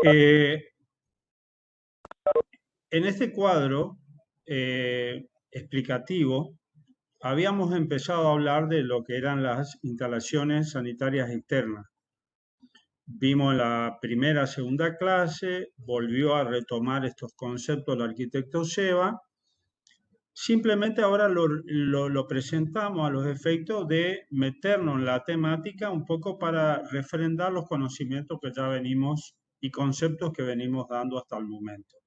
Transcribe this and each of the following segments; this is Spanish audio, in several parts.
Eh, en este cuadro explicativo, habíamos empezado a hablar de lo que eran las instalaciones sanitarias externas. Vimos la primera, segunda clase, volvió a retomar estos conceptos el arquitecto Sheva. Simplemente ahora lo presentamos a los efectos de meternos en la temática un poco para refrendar los conocimientos que ya venimos y conceptos que venimos dando hasta el momento.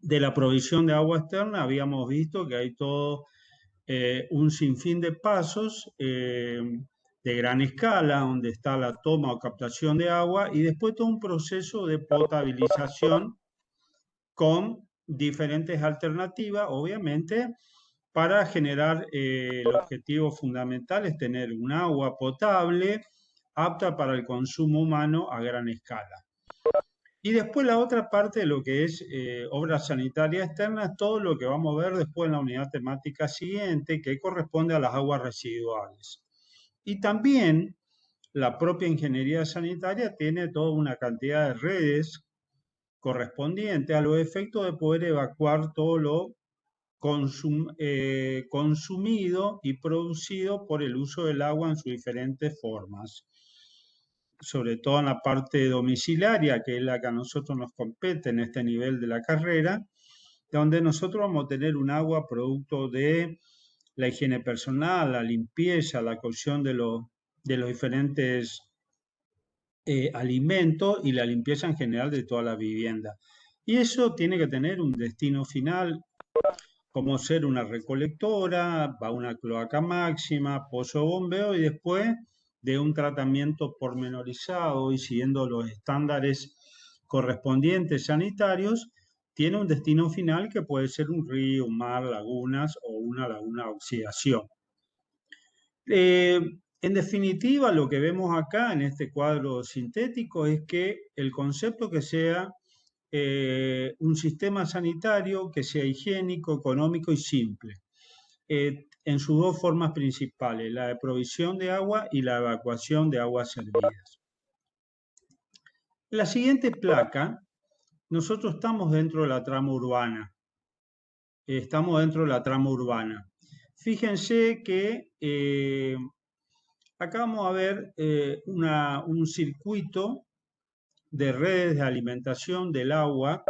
De la provisión de agua externa habíamos visto que hay todo un sinfín de pasos de gran escala, donde está la toma o captación de agua y después todo un proceso de potabilización con diferentes alternativas, obviamente, para generar el objetivo fundamental es tener un agua potable apta para el consumo humano a gran escala. Y después la otra parte de lo que es obra sanitaria externa es todo lo que vamos a ver después en la unidad temática siguiente, que corresponde a las aguas residuales. Y también la propia ingeniería sanitaria tiene toda una cantidad de redes correspondientes a los efectos de poder evacuar todo lo consumido y producido por el uso del agua en sus diferentes formas, sobre todo en la parte domiciliaria, que es la que a nosotros nos compete en este nivel de la carrera, donde nosotros vamos a tener un agua producto de la higiene personal, la limpieza, la cocción de los diferentes alimentos y la limpieza en general de toda la vivienda. Y eso tiene que tener un destino final, como ser una recolectora, va una cloaca máxima, pozo bombeo y después de un tratamiento pormenorizado y siguiendo los estándares correspondientes sanitarios, tiene un destino final que puede ser un río, un mar, lagunas o una laguna de oxidación. En definitiva, lo que vemos acá en este cuadro sintético es que el concepto que sea un sistema sanitario que sea higiénico, económico y simple, en sus dos formas principales, la de provisión de agua y la evacuación de aguas servidas. La siguiente placa, nosotros estamos dentro de la trama urbana. Fíjense que acá vamos a ver un circuito de redes de alimentación del agua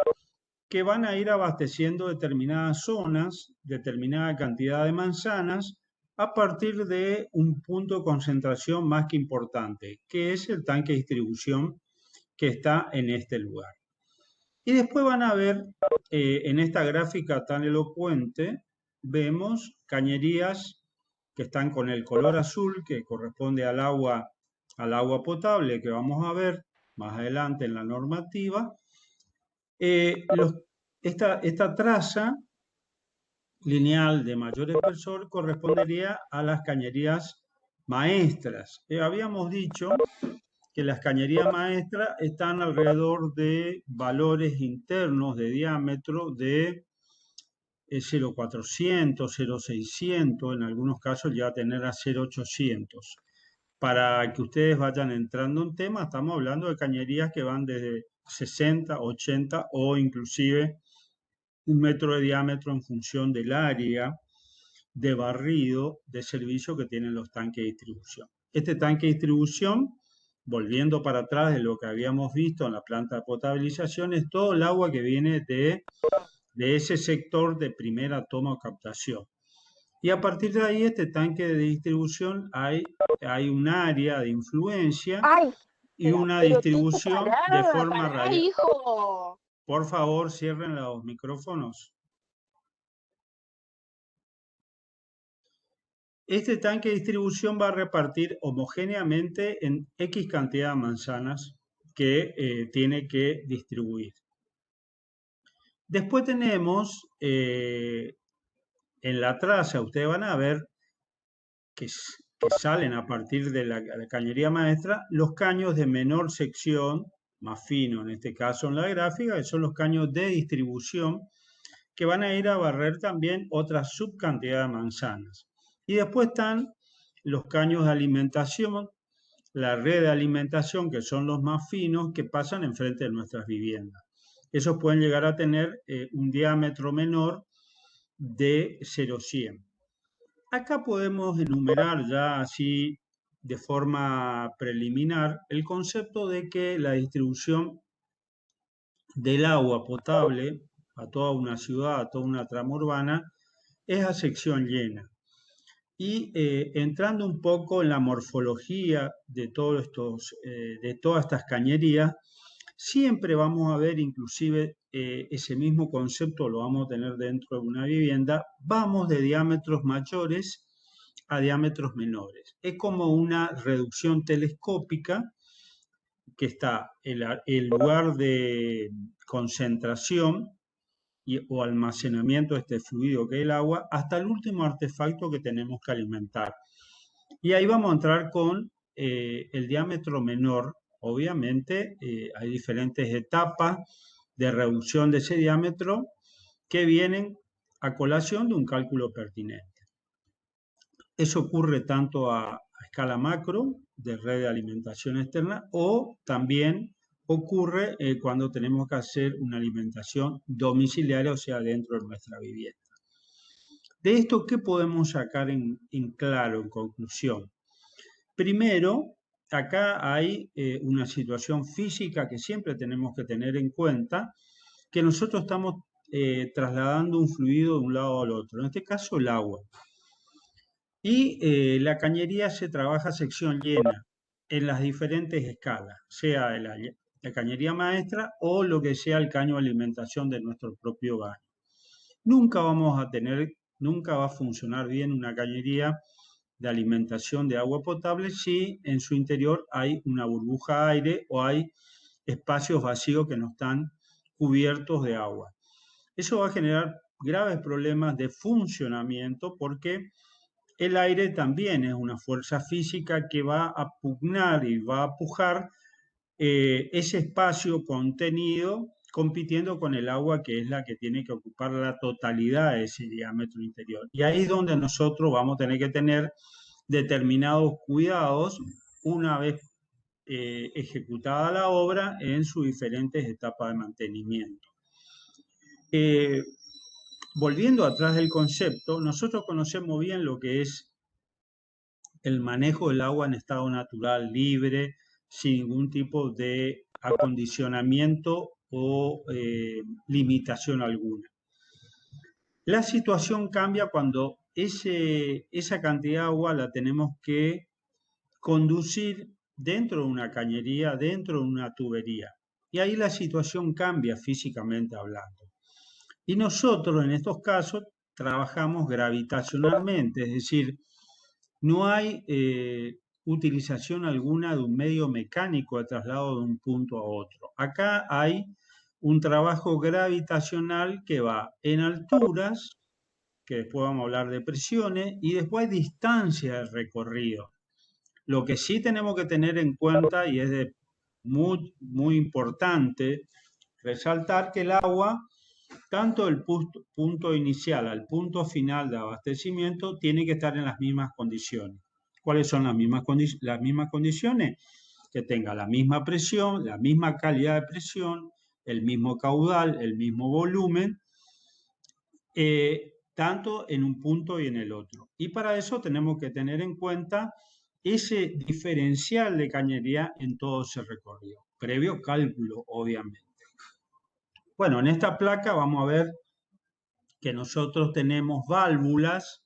que van a ir abasteciendo determinadas zonas, determinada cantidad de manzanas, a partir de un punto de concentración más que importante, que es el tanque de distribución que está en este lugar. Y después van a ver, en esta gráfica tan elocuente, vemos cañerías que están con el color azul, que corresponde al agua potable, que vamos a ver más adelante en la normativa. Esta traza lineal de mayor espesor correspondería a las cañerías maestras. Habíamos dicho que las cañerías maestras están alrededor de valores internos de diámetro de 0,400, 0,600, en algunos casos ya tener a 0,800. Para que ustedes vayan entrando en tema, estamos hablando de cañerías que van desde 60, 80 o inclusive 1 metro de diámetro en función del área de barrido de servicio que tienen los tanques de distribución. Este tanque de distribución, volviendo para atrás de lo que habíamos visto en la planta de potabilización, es todo el agua que viene de ese sector de primera toma o captación. Y a partir de ahí, este tanque de distribución hay un área de influencia y una distribución de forma radial. Hijo. Por favor, cierren los micrófonos. Este tanque de distribución va a repartir homogéneamente en X cantidad de manzanas que tiene que distribuir. Después tenemos en la traza, ustedes van a ver que salen a partir de la cañería maestra los caños de menor sección, más fino en este caso en la gráfica, que son los caños de distribución que van a ir a barrer también otra subcantidad de manzanas. Y después están los caños de alimentación la red de alimentación, que son los más finos, que pasan enfrente de nuestras viviendas. Esos pueden llegar a tener un diámetro menor de 0,100. Acá podemos enumerar ya así de forma preliminar el concepto de que la distribución del agua potable a toda una ciudad, a toda una trama urbana, es a sección llena. Y entrando un poco en la morfología de de todas estas cañerías, siempre vamos a ver, inclusive ese mismo concepto lo vamos a tener dentro de una vivienda, vamos de diámetros mayores a diámetros menores. Es como una reducción telescópica que está el lugar de concentración o almacenamiento de este fluido que es el agua hasta el último artefacto que tenemos que alimentar. Y ahí vamos a entrar con el diámetro menor. Obviamente hay diferentes etapas de reducción de ese diámetro que vienen a colación de un cálculo pertinente. Eso ocurre tanto a escala macro de red de alimentación externa o también ocurre cuando tenemos que hacer una alimentación domiciliaria, o sea, dentro de nuestra vivienda. De esto, ¿qué podemos sacar en claro, en conclusión? Primero, acá hay una situación física que siempre tenemos que tener en cuenta, que nosotros estamos trasladando un fluido de un lado al otro, en este caso el agua. Y la cañería se trabaja a sección llena en las diferentes escalas, sea la cañería maestra o lo que sea el caño de alimentación de nuestro propio baño. Nunca va a funcionar bien una cañería de alimentación de agua potable si en su interior hay una burbuja de aire o hay espacios vacíos que no están cubiertos de agua. Eso va a generar graves problemas de funcionamiento porque el aire también es una fuerza física que va a pugnar y va a pujar ese espacio contenido compitiendo con el agua que es la que tiene que ocupar la totalidad de ese diámetro interior. Y ahí es donde nosotros vamos a tener que tener determinados cuidados una vez ejecutada la obra en sus diferentes etapas de mantenimiento. Volviendo atrás del concepto, nosotros conocemos bien lo que es el manejo del agua en estado natural, libre, sin ningún tipo de acondicionamiento o limitación alguna. La situación cambia cuando esa cantidad de agua la tenemos que conducir dentro de una cañería, dentro de una tubería. Y ahí la situación cambia físicamente hablando. Y nosotros en estos casos trabajamos gravitacionalmente, es decir, no hay utilización alguna de un medio mecánico de traslado de un punto a otro. Acá hay un trabajo gravitacional que va en alturas, que después vamos a hablar de presiones, y después hay distancia de recorrido. Lo que sí tenemos que tener en cuenta, y es muy, muy importante resaltar, que el agua, tanto el punto inicial al punto final de abastecimiento, tiene que estar en las mismas condiciones. ¿Cuáles son las mismas condiciones? Que tenga la misma presión, la misma calidad de presión, el mismo caudal, el mismo volumen, tanto en un punto y en el otro. Y para eso tenemos que tener en cuenta ese diferencial de cañería en todo ese recorrido, previo cálculo, obviamente. Bueno, en esta placa vamos a ver que nosotros tenemos válvulas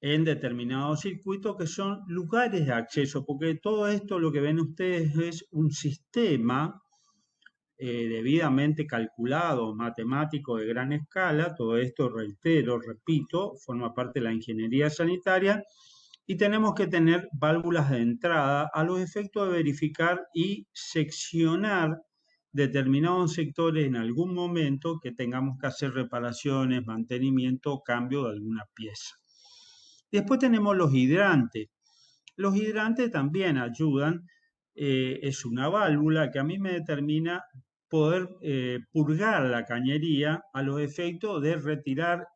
en determinados circuitos que son lugares de acceso, porque todo esto lo que ven ustedes es un sistema debidamente calculado, matemático de gran escala. Todo esto, reitero, repito, forma parte de la ingeniería sanitaria y tenemos que tener válvulas de entrada a los efectos de verificar y seccionar determinados sectores en algún momento que tengamos que hacer reparaciones, mantenimiento o cambio de alguna pieza. Después tenemos los hidrantes. Los hidrantes también ayudan, es una válvula que a mí me determina poder purgar la cañería a los efectos de retirar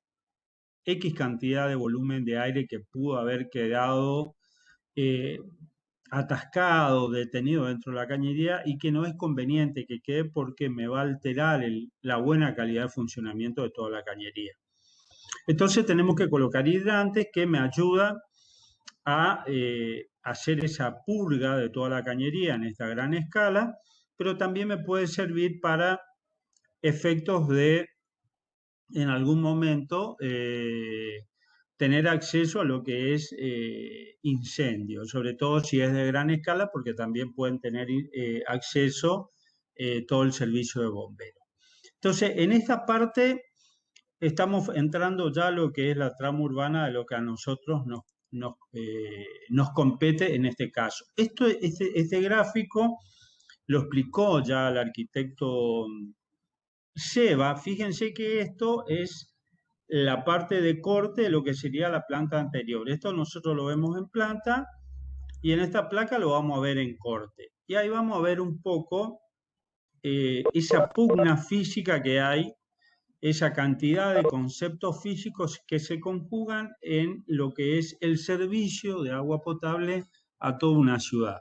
X cantidad de volumen de aire que pudo haber quedado atascado, detenido dentro de la cañería y que no es conveniente que quede porque me va a alterar la buena calidad de funcionamiento de toda la cañería. Entonces tenemos que colocar hidrantes que me ayudan a hacer esa purga de toda la cañería en esta gran escala, pero también me puede servir para efectos de, en algún momento, tener acceso a lo que es incendio, sobre todo si es de gran escala, porque también pueden tener acceso todo el servicio de bomberos. Entonces, en esta parte estamos entrando ya a lo que es la trama urbana de lo que a nosotros nos compete en este caso. Este gráfico lo explicó ya el arquitecto Seba. Fíjense que esto es la parte de corte de lo que sería la planta anterior. Esto nosotros lo vemos en planta y en esta placa lo vamos a ver en corte. Y ahí vamos a ver un poco esa pugna física que hay, esa cantidad de conceptos físicos que se conjugan en lo que es el servicio de agua potable a toda una ciudad.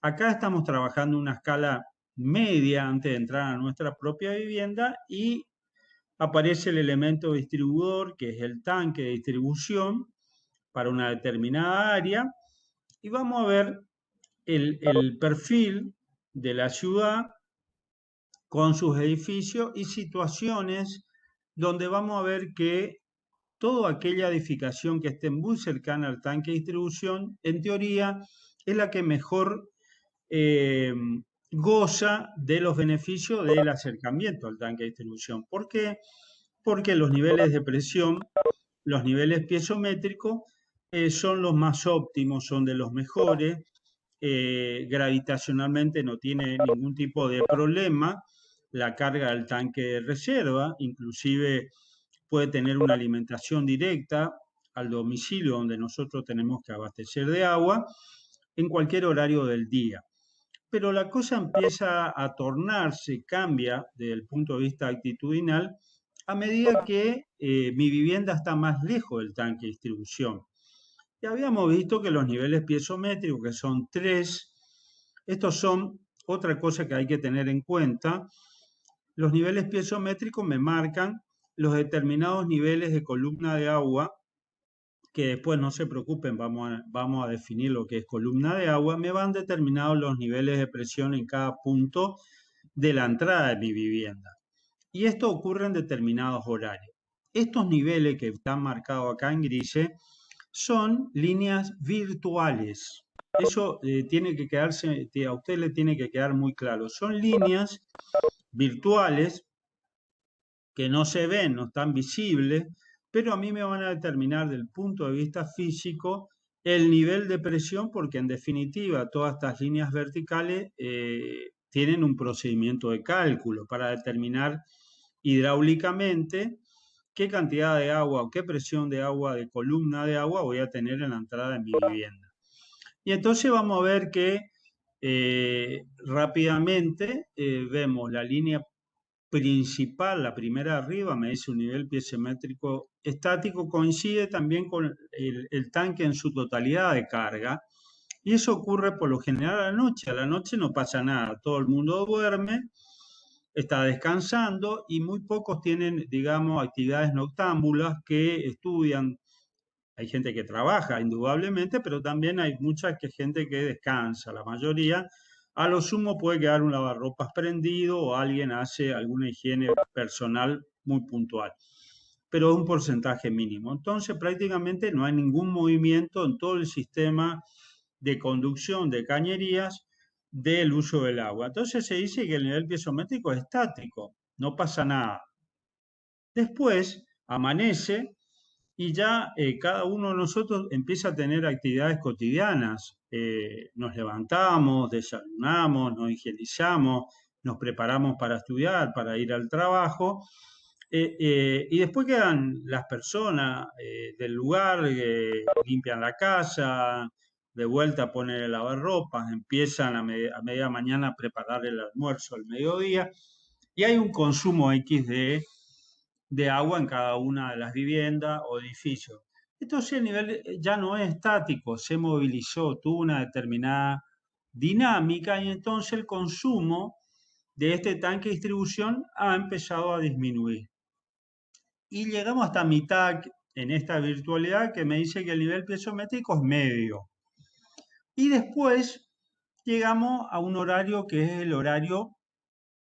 Acá estamos trabajando una escala media antes de entrar a nuestra propia vivienda y aparece el elemento distribuidor, que es el tanque de distribución para una determinada área, y vamos a ver el perfil de la ciudad con sus edificios y situaciones donde vamos a ver que toda aquella edificación que esté muy cercana al tanque de distribución, en teoría, es la que mejor eh, goza de los beneficios del acercamiento al tanque de distribución. ¿Por qué? Porque los niveles de presión, los niveles piezométricos, son los más óptimos, son de los mejores, gravitacionalmente no tiene ningún tipo de problema, la carga del tanque de reserva, inclusive puede tener una alimentación directa al domicilio donde nosotros tenemos que abastecer de agua en cualquier horario del día. Pero la cosa empieza a tornarse, cambia desde el punto de vista actitudinal a medida que mi vivienda está más lejos del tanque de distribución. Ya habíamos visto que los niveles piezométricos, que son 3, estos son otra cosa que hay que tener en cuenta. Los niveles piezométricos me marcan los determinados niveles de columna de agua, que después no se preocupen, vamos a definir lo que es columna de agua, me van determinados los niveles de presión en cada punto de la entrada de mi vivienda. Y esto ocurre en determinados horarios. Estos niveles que están marcados acá en grises son líneas virtuales. Eso tiene que quedarse, a usted le tiene que quedar muy claro. Son líneas virtuales que no se ven, no están visibles, pero a mí me van a determinar del punto de vista físico el nivel de presión, porque en definitiva todas estas líneas verticales tienen un procedimiento de cálculo para determinar hidráulicamente qué cantidad de agua o qué presión de agua, de columna de agua voy a tener en la entrada de mi vivienda. Y entonces vamos a ver que rápidamente vemos la línea principal, la primera arriba, me dice un nivel piezométrico estático, coincide también con el tanque en su totalidad de carga. Y eso ocurre por lo general a la noche. A la noche no pasa nada, todo el mundo duerme, está descansando y muy pocos tienen, digamos, actividades noctámbulas que estudian. Hay gente que trabaja, indudablemente, pero también hay mucha gente que descansa. La mayoría, a lo sumo, puede quedar un lavarropas prendido o alguien hace alguna higiene personal muy puntual, pero es un porcentaje mínimo. Entonces, prácticamente no hay ningún movimiento en todo el sistema de conducción de cañerías del uso del agua. Entonces se dice que el nivel piezométrico es estático, no pasa nada. Después amanece y ya cada uno de nosotros empieza a tener actividades cotidianas. Nos levantamos, desayunamos, nos higienizamos, nos preparamos para estudiar, para ir al trabajo. Y después quedan las personas del lugar, limpian la casa, de vuelta ponen el lavarropas, empiezan a media mañana a preparar el almuerzo al mediodía y hay un consumo X de agua en cada una de las viviendas o edificios. Entonces el nivel ya no es estático, se movilizó, tuvo una determinada dinámica y entonces el consumo de este tanque de distribución ha empezado a disminuir. Y llegamos hasta mitad en esta virtualidad que me dice que el nivel piezométrico es medio. Y después llegamos a un horario que es el horario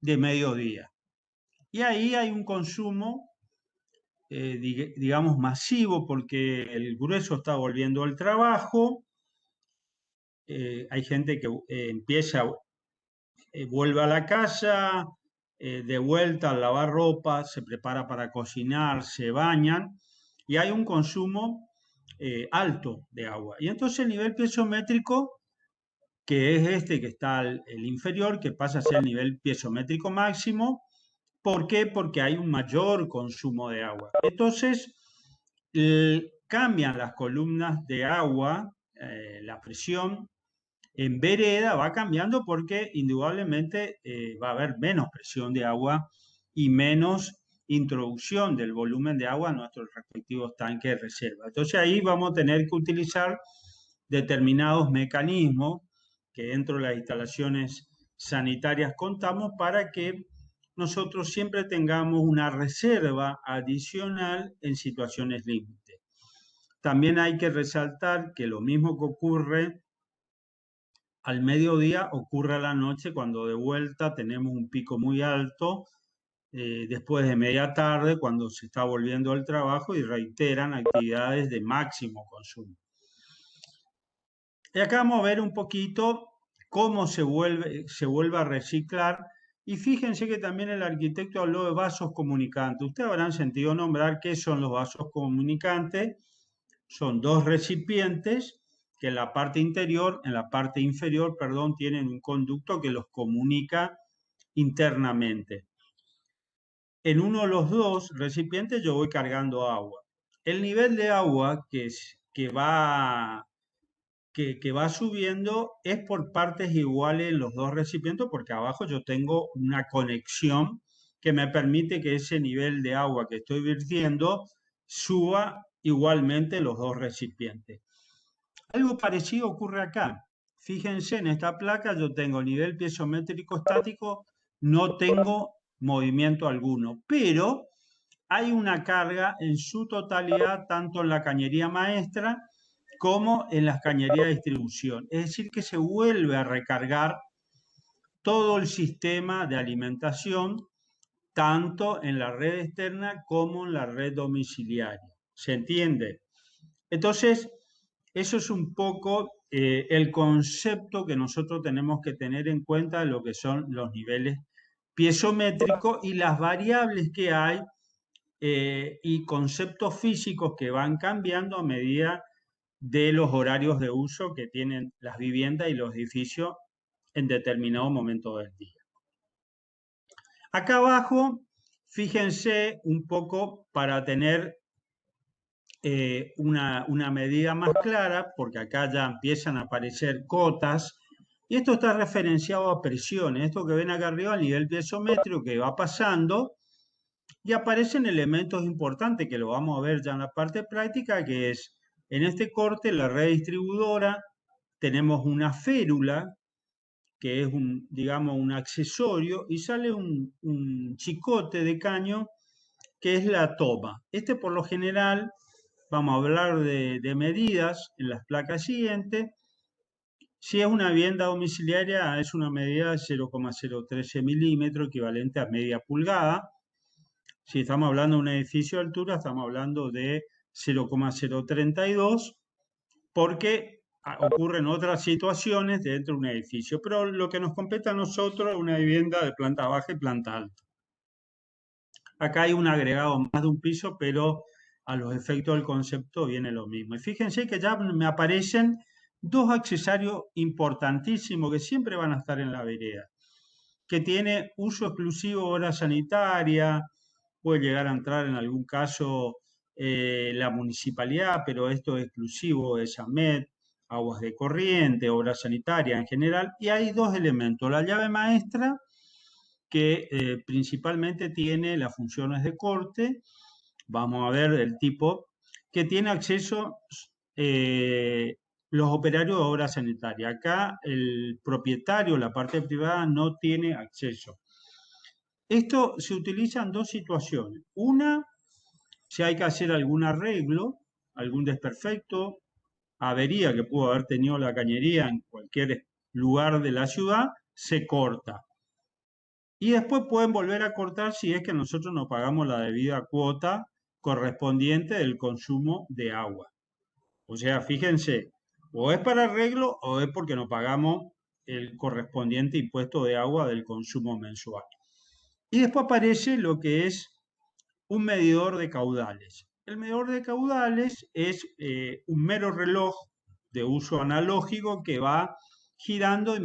de mediodía. Y ahí hay un consumo, digamos, masivo porque el grueso está volviendo al trabajo. Hay gente que vuelve a la casa, de vuelta a lavar ropa, se prepara para cocinar, se bañan y hay un consumo alto de agua. Y entonces el nivel piezométrico, que es este que está el inferior, que pasa a ser el nivel piezométrico máximo. ¿Por qué? Porque hay un mayor consumo de agua. Entonces, cambian las columnas de agua, la presión en vereda va cambiando porque indudablemente va a haber menos presión de agua y menos introducción del volumen de agua a nuestros respectivos tanques de reserva. Entonces ahí vamos a tener que utilizar determinados mecanismos que dentro de las instalaciones sanitarias contamos para que nosotros siempre tengamos una reserva adicional en situaciones límite. También hay que resaltar que lo mismo que ocurre al mediodía ocurre a la noche cuando de vuelta tenemos un pico muy alto, después de media tarde cuando se está volviendo al trabajo y reiteran actividades de máximo consumo. Y acá vamos a ver un poquito cómo se vuelve a reciclar. Y fíjense que también el arquitecto habló de vasos comunicantes. Ustedes habrán sentido nombrar qué son los vasos comunicantes. Son dos recipientes que en la parte inferior, perdón, tienen un conducto que los comunica internamente. En uno de los dos recipientes yo voy cargando agua. El nivel de agua que va subiendo es por partes iguales en los dos recipientes porque abajo yo tengo una conexión que me permite que ese nivel de agua que estoy virtiendo suba igualmente los dos recipientes. Algo parecido ocurre acá. Fíjense, en esta placa yo tengo nivel piezométrico estático, no tengo movimiento alguno, pero hay una carga en su totalidad tanto en la cañería maestra como en las cañerías de distribución. Es decir, que se vuelve a recargar todo el sistema de alimentación, tanto en la red externa como en la red domiciliaria. ¿Se entiende? Entonces, eso es un poco el concepto que nosotros tenemos que tener en cuenta de lo que son los niveles piezométricos y las variables que hay y conceptos físicos que van cambiando a medida de los horarios de uso que tienen las viviendas y los edificios en determinado momento del día. Acá abajo, fíjense un poco para tener una medida más clara, porque acá ya empiezan a aparecer cotas, y esto está referenciado a presiones, esto que ven acá arriba, el nivel piezométrico que va pasando, y aparecen elementos importantes que lo vamos a ver ya en la parte práctica, que es, en este corte, la red distribuidora, tenemos una férula, que es digamos, un accesorio, y sale un chicote de caño, que es la toma. Este por lo general, vamos a hablar de medidas en las placas siguientes. Si es una vivienda domiciliaria, es una medida de 0,013 milímetros, equivalente a media pulgada. Si estamos hablando de un edificio de altura, estamos hablando de 0,032, porque ocurren otras situaciones dentro de un edificio. Pero lo que nos compete a nosotros es una vivienda de planta baja y planta alta. Acá hay un agregado más de un piso, pero a los efectos del concepto viene lo mismo. Y fíjense que ya me aparecen dos accesorios importantísimos que siempre van a estar en la vereda, que tiene uso exclusivo hora sanitaria, puede llegar a entrar en algún caso la municipalidad, pero esto es exclusivo de SAMED, aguas de corriente, obra sanitaria en general, y hay dos elementos, la llave maestra, que principalmente tiene las funciones de corte, vamos a ver el tipo, que tiene acceso los operarios de obra sanitaria. Acá el propietario, la parte privada, no tiene acceso. Esto se utiliza en dos situaciones. Una, si hay que hacer algún arreglo, algún desperfecto, avería que pudo haber tenido la cañería en cualquier lugar de la ciudad, se corta. Y después pueden volver a cortar si es que nosotros no pagamos la debida cuota correspondiente del consumo de agua. O sea, fíjense, o es para arreglo o es porque no pagamos el correspondiente impuesto de agua del consumo mensual. Y después aparece lo que es un medidor de caudales. El medidor de caudales es un mero reloj de uso analógico que va girando y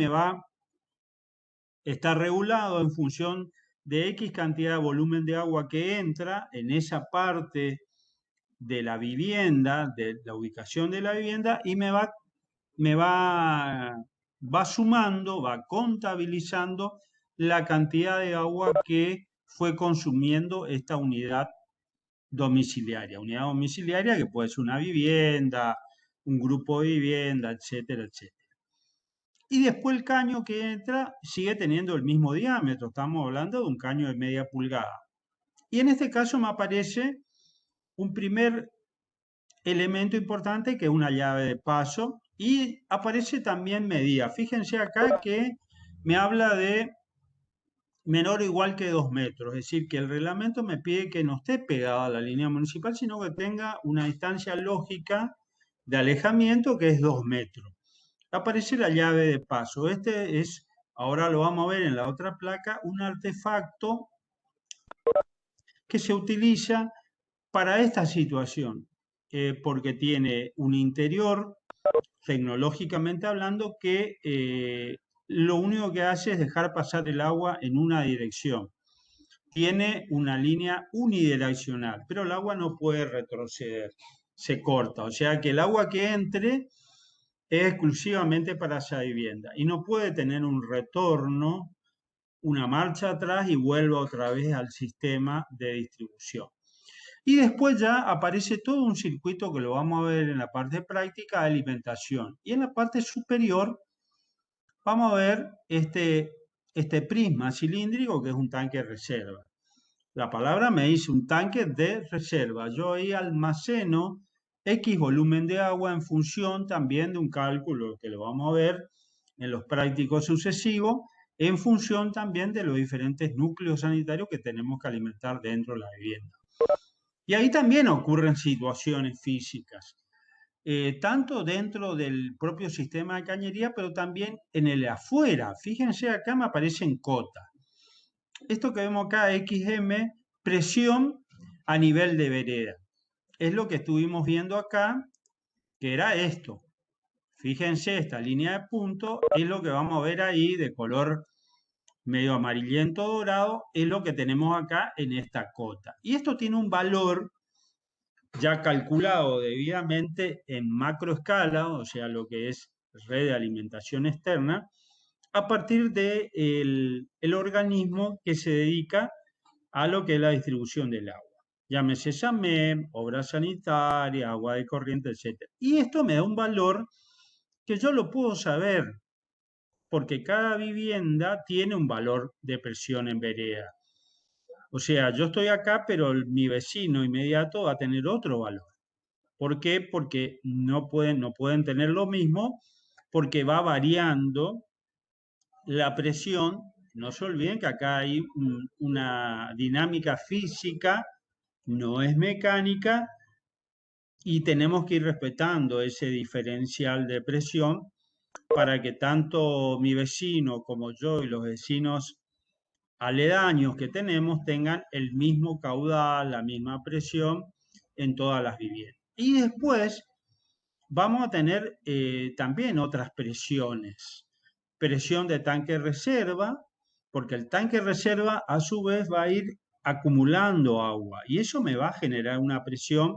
está regulado en función de X cantidad de volumen de agua que entra en esa parte de la vivienda, de la ubicación de la vivienda, y va sumando, va contabilizando la cantidad de agua que fue consumiendo esta unidad domiciliaria. Unidad domiciliaria que puede ser una vivienda, un grupo de vivienda, etcétera, etcétera. Y después el caño que entra sigue teniendo el mismo diámetro, estamos hablando de un caño de media pulgada. Y en este caso me aparece un primer elemento importante que es una llave de paso y aparece también medida. Fíjense acá que me habla de menor o igual que 2 metros, es decir, que el reglamento me pide que no esté pegada a la línea municipal, sino que tenga una distancia lógica de alejamiento que es 2 metros. Aparece la llave de paso. Este es, ahora lo vamos a ver en la otra placa, un artefacto que se utiliza para esta situación, porque tiene un interior, tecnológicamente hablando, que lo único que hace es dejar pasar el agua en una dirección. Tiene una línea unidireccional, pero el agua no puede retroceder, se corta. O sea que el agua que entre es exclusivamente para esa vivienda y no puede tener un retorno, una marcha atrás y vuelva otra vez al sistema de distribución. Y después ya aparece todo un circuito que lo vamos a ver en la parte práctica de alimentación. Y en la parte superior vamos a ver este prisma cilíndrico que es un tanque de reserva. La palabra me dice un tanque de reserva. Yo ahí almaceno X volumen de agua en función también de un cálculo que lo vamos a ver en los prácticos sucesivos, en función también de los diferentes núcleos sanitarios que tenemos que alimentar dentro de la vivienda. Y ahí también ocurren situaciones físicas, tanto dentro del propio sistema de cañería, pero también en el afuera. Fíjense, acá me aparecen cotas. Esto que vemos acá, XM, presión a nivel de vereda. Es lo que estuvimos viendo acá, que era esto. Fíjense, esta línea de punto es lo que vamos a ver ahí de color medio amarillento dorado, es lo que tenemos acá en esta cota. Y esto tiene un valor ya calculado debidamente en macroescala, o sea, lo que es red de alimentación externa, a partir del el organismo que se dedica a lo que es la distribución del agua. Llámese SAMEM, obra sanitaria, agua de corriente, etc. Y esto me da un valor que yo lo puedo saber, porque cada vivienda tiene un valor de presión en vereda. O sea, yo estoy acá, pero mi vecino inmediato va a tener otro valor. ¿Por qué? Porque no pueden tener lo mismo, porque va variando la presión. No se olviden que acá hay una dinámica física, no es mecánica, y tenemos que ir respetando ese diferencial de presión para que tanto mi vecino como yo y los vecinos aledaños que tengan el mismo caudal, la misma presión en todas las viviendas. Y después vamos a tener también otras presiones. Presión de tanque reserva, porque el tanque reserva a su vez va a ir acumulando agua y eso me va a generar una presión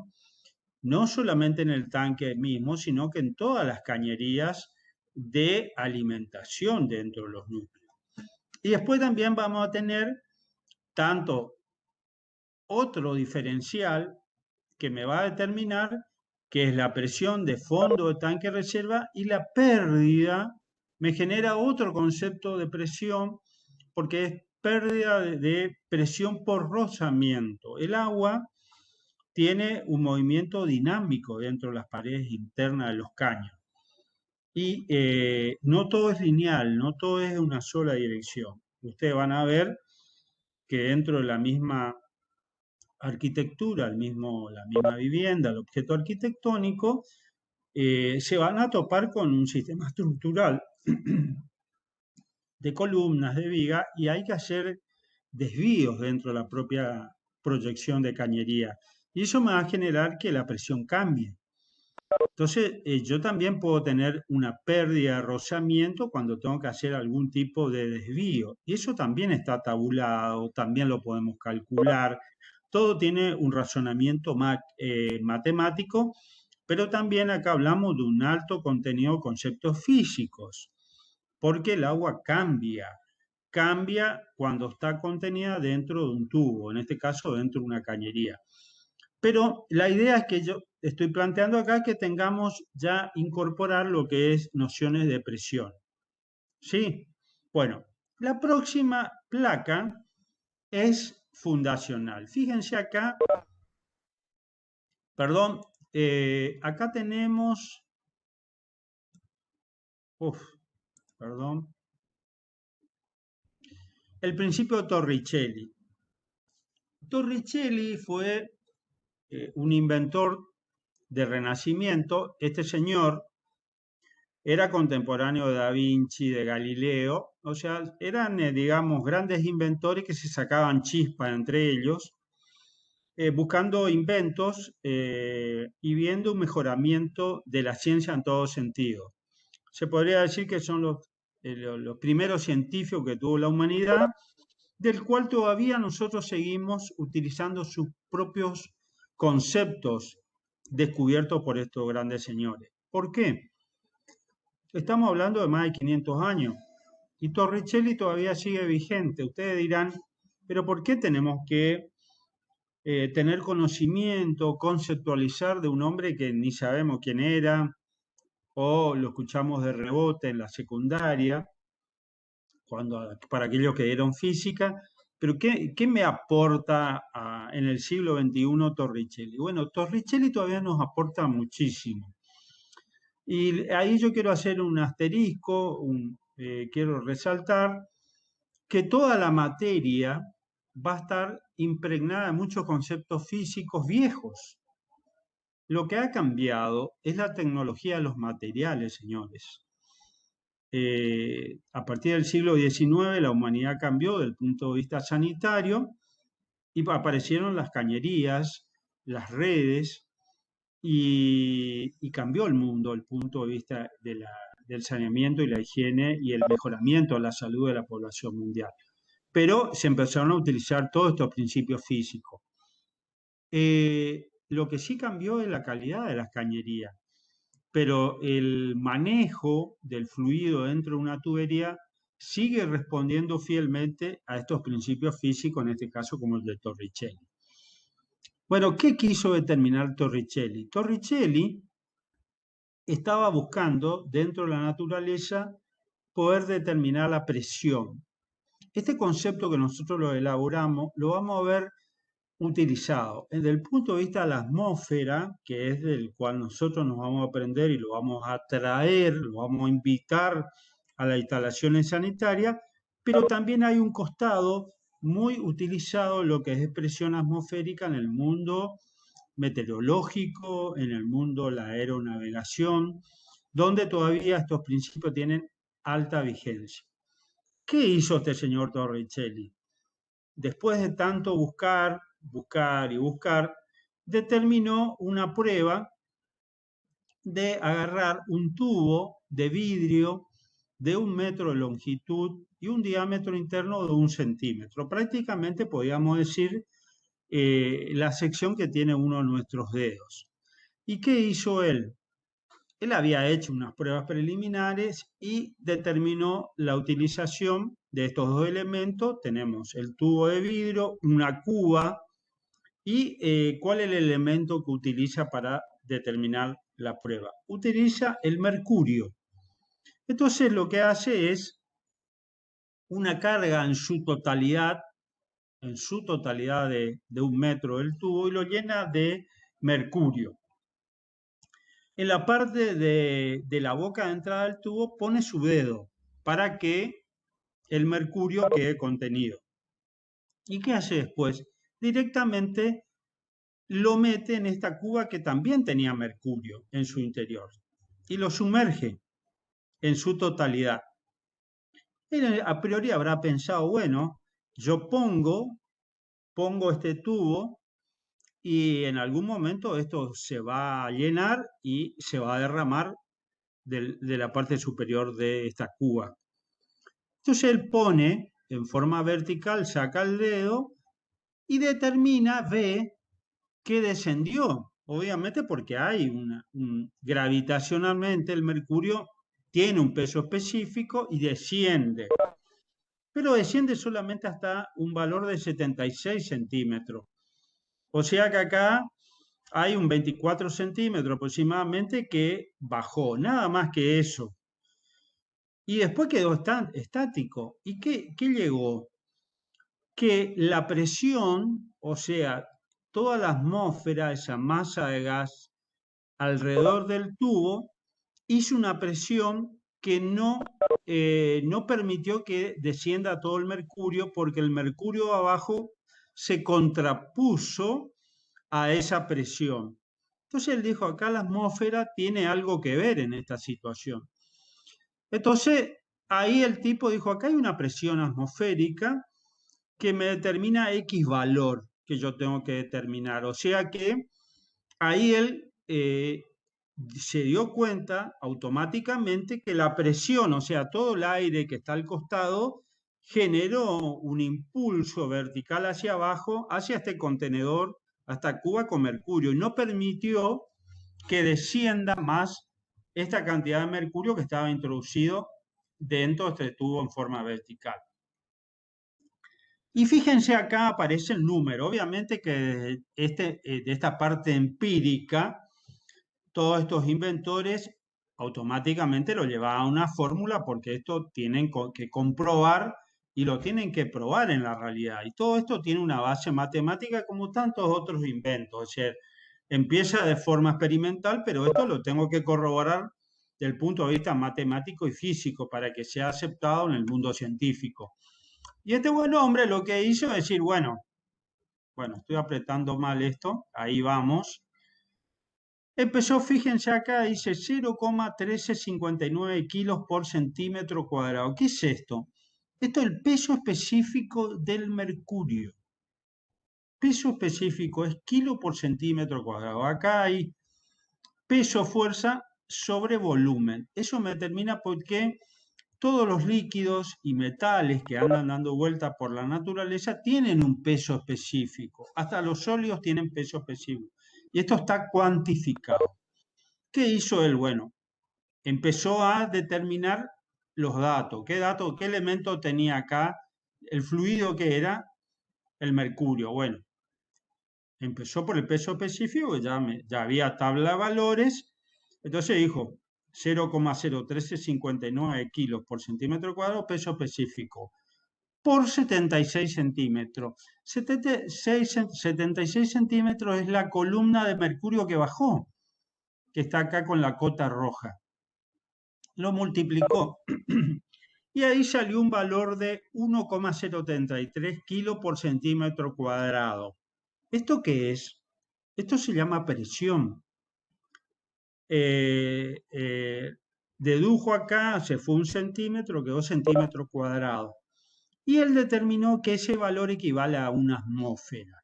no solamente en el tanque mismo, sino que en todas las cañerías de alimentación dentro de los núcleos. Y después también vamos a tener tanto otro diferencial que me va a determinar que es la presión de fondo de tanque reserva, y la pérdida me genera otro concepto de presión, porque es pérdida de presión por rozamiento. El agua tiene un movimiento dinámico dentro de las paredes internas de los caños. Y no todo es lineal, no todo es una sola dirección. Ustedes van a ver que dentro de la misma arquitectura, la misma vivienda, el objeto arquitectónico, se van a topar con un sistema estructural de columnas, de viga, y hay que hacer desvíos dentro de la propia proyección de cañería. Y eso me va a generar que la presión cambie. Entonces, yo también puedo tener una pérdida de rozamiento cuando tengo que hacer algún tipo de desvío. Y eso también está tabulado, también lo podemos calcular. Todo tiene un razonamiento matemático, pero también acá hablamos de un alto contenido de conceptos físicos, porque el agua cambia cuando está contenida dentro de un tubo, en este caso dentro de una cañería. Pero la idea es que yo estoy planteando acá que tengamos ya incorporar lo que es nociones de presión. ¿Sí? Bueno, la próxima placa es fundacional. Fíjense acá, perdón, acá tenemos, perdón, el principio de Torricelli. Torricelli fue un inventor del Renacimiento. Este señor era contemporáneo de Da Vinci, de Galileo, o sea, eran, digamos, grandes inventores que se sacaban chispa entre ellos, buscando inventos y viendo un mejoramiento de la ciencia en todo sentido. Se podría decir que son los primeros científicos que tuvo la humanidad, del cual todavía nosotros seguimos utilizando sus propios conceptos descubiertos por estos grandes señores. ¿Por qué? Estamos hablando de más de 500 años y Torricelli todavía sigue vigente. Ustedes dirán, pero ¿por qué tenemos que tener conocimiento, conceptualizar de un hombre que ni sabemos quién era o lo escuchamos de rebote en la secundaria, para aquellos que dieron física? Pero ¿qué me aporta en el siglo XXI Torricelli? Bueno, Torricelli todavía nos aporta muchísimo. Y ahí yo quiero hacer un asterisco, quiero resaltar que toda la materia va a estar impregnada de muchos conceptos físicos viejos. Lo que ha cambiado es la tecnología de los materiales, señores. A partir del siglo XIX la humanidad cambió desde el punto de vista sanitario y aparecieron las cañerías, las redes, y cambió el mundo desde el punto de vista del saneamiento y la higiene y el mejoramiento de la salud de la población mundial. Pero se empezaron a utilizar todos estos principios físicos. Lo que sí cambió es la calidad de las cañerías, pero el manejo del fluido dentro de una tubería sigue respondiendo fielmente a estos principios físicos, en este caso como el de Torricelli. Bueno, ¿qué quiso determinar Torricelli? Torricelli estaba buscando dentro de la naturaleza poder determinar la presión. Este concepto que nosotros lo elaboramos lo vamos a ver utilizado desde el punto de vista de la atmósfera, que es del cual nosotros nos vamos a aprender y lo vamos a traer, lo vamos a invitar a las instalaciones sanitarias, pero también hay un costado muy utilizado en lo que es presión atmosférica en el mundo meteorológico, en el mundo de la aeronavegación, donde todavía estos principios tienen alta vigencia. ¿Qué hizo este señor Torricelli? Después de tanto buscar y buscar, determinó una prueba de agarrar un tubo de vidrio de 1 metro de longitud y un diámetro interno de 1 centímetro. Prácticamente podríamos decir la sección que tiene uno de nuestros dedos. ¿Y qué hizo él? Él había hecho unas pruebas preliminares y determinó la utilización de estos dos elementos. Tenemos el tubo de vidrio, una cuba ¿Y cuál es el elemento que utiliza para determinar la prueba? Utiliza el mercurio. Entonces lo que hace es una carga en su totalidad de 1 metro del tubo y lo llena de mercurio. En la parte de la boca de entrada del tubo pone su dedo para que el mercurio quede contenido. ¿Y qué hace después? Directamente lo mete en esta cuba que también tenía mercurio en su interior y lo sumerge en su totalidad. Él a priori habrá pensado, bueno, yo pongo este tubo y en algún momento esto se va a llenar y se va a derramar de la parte superior de esta cuba. Entonces él pone en forma vertical, saca el dedo y determina, ve que descendió. Obviamente porque hay gravitacionalmente el mercurio tiene un peso específico y desciende. Pero desciende solamente hasta un valor de 76 centímetros. O sea que acá hay un 24 centímetros aproximadamente que bajó, nada más que eso. Y después quedó estático. ¿Y qué llegó? Que la presión, o sea, toda la atmósfera, esa masa de gas alrededor del tubo, hizo una presión que no permitió que descienda todo el mercurio porque el mercurio abajo se contrapuso a esa presión. Entonces él dijo, acá la atmósfera tiene algo que ver en esta situación. Entonces ahí el tipo dijo, acá hay una presión atmosférica que me determina X valor que yo tengo que determinar. O sea que ahí él se dio cuenta automáticamente que la presión, o sea, todo el aire que está al costado, generó un impulso vertical hacia abajo, hacia este contenedor, hasta Cuba con mercurio, y no permitió que descienda más esta cantidad de mercurio que estaba introducido dentro de este tubo en forma vertical. Y fíjense acá aparece el número. Obviamente que de esta parte empírica, todos estos inventores automáticamente lo llevaban a una fórmula porque esto tienen que comprobar y lo tienen que probar en la realidad. Y todo esto tiene una base matemática como tantos otros inventos. O sea, empieza de forma experimental, pero esto lo tengo que corroborar desde el punto de vista matemático y físico para que sea aceptado en el mundo científico. Y este buen hombre lo que hizo es decir, bueno, estoy apretando mal esto, ahí vamos. Empezó, fíjense acá, dice 0,1359 kilos por centímetro cuadrado. ¿Qué es esto? Esto es el peso específico del mercurio. Peso específico es kilo por centímetro cuadrado. Acá hay peso-fuerza sobre volumen. Eso me determina por qué todos los líquidos y metales que andan dando vuelta por la naturaleza tienen un peso específico. Hasta los sólidos tienen peso específico. Y esto está cuantificado. ¿Qué hizo él? Bueno, empezó a determinar los datos. ¿Qué elemento tenía acá? El fluido que era el mercurio. Bueno, empezó por el peso específico, ya había tabla de valores. Entonces dijo 0,01359 kilos por centímetro cuadrado, peso específico, por 76 centímetros. 76 centímetros es la columna de mercurio que bajó, que está acá con la cota roja. Lo multiplicó y ahí salió un valor de 1,033 kilos por centímetro cuadrado. ¿Esto qué es? Esto se llama presión. Dedujo acá, se fue 1 centímetro, quedó centímetro cuadrado. Y él determinó que ese valor equivale a una atmósfera.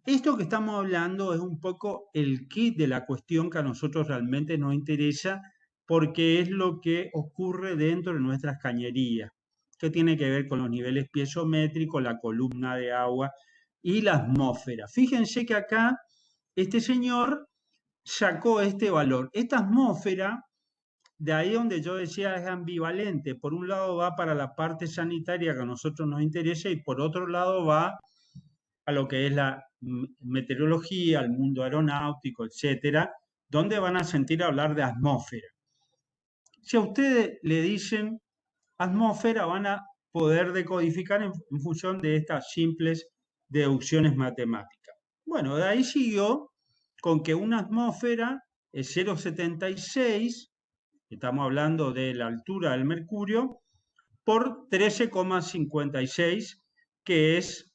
Esto que estamos hablando es un poco el kit de la cuestión que a nosotros realmente nos interesa porque es lo que ocurre dentro de nuestras cañerías, que tiene que ver con los niveles piezométricos, la columna de agua y la atmósfera. Fíjense que acá este señor sacó este valor. Esta atmósfera, de ahí donde yo decía es ambivalente. Por un lado va para la parte sanitaria que a nosotros nos interesa y por otro lado va a lo que es meteorología, al mundo aeronáutico, etcétera, donde van a sentir hablar de atmósfera. Si a ustedes le dicen atmósfera, van a poder decodificar en función de estas simples deducciones matemáticas. Bueno, de ahí siguió con que una atmósfera es 0,76, estamos hablando de la altura del mercurio, por 13,56, que es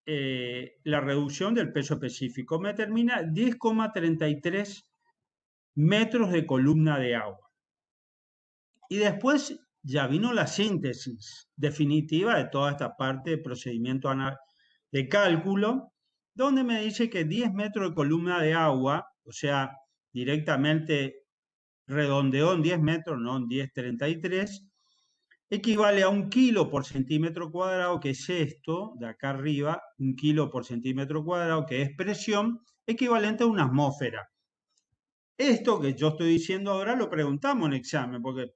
la reducción del peso específico. Me termina 10,33 metros de columna de agua. Y después ya vino la síntesis definitiva de toda esta parte de procedimiento de cálculo, donde me dice que 10 metros de columna de agua, o sea, directamente redondeó en 10 metros, no en 10,33, equivale a 1 kilo por centímetro cuadrado, que es esto de acá arriba, 1 kilo por centímetro cuadrado, que es presión, equivalente a una atmósfera. Esto que yo estoy diciendo ahora lo preguntamos en examen, porque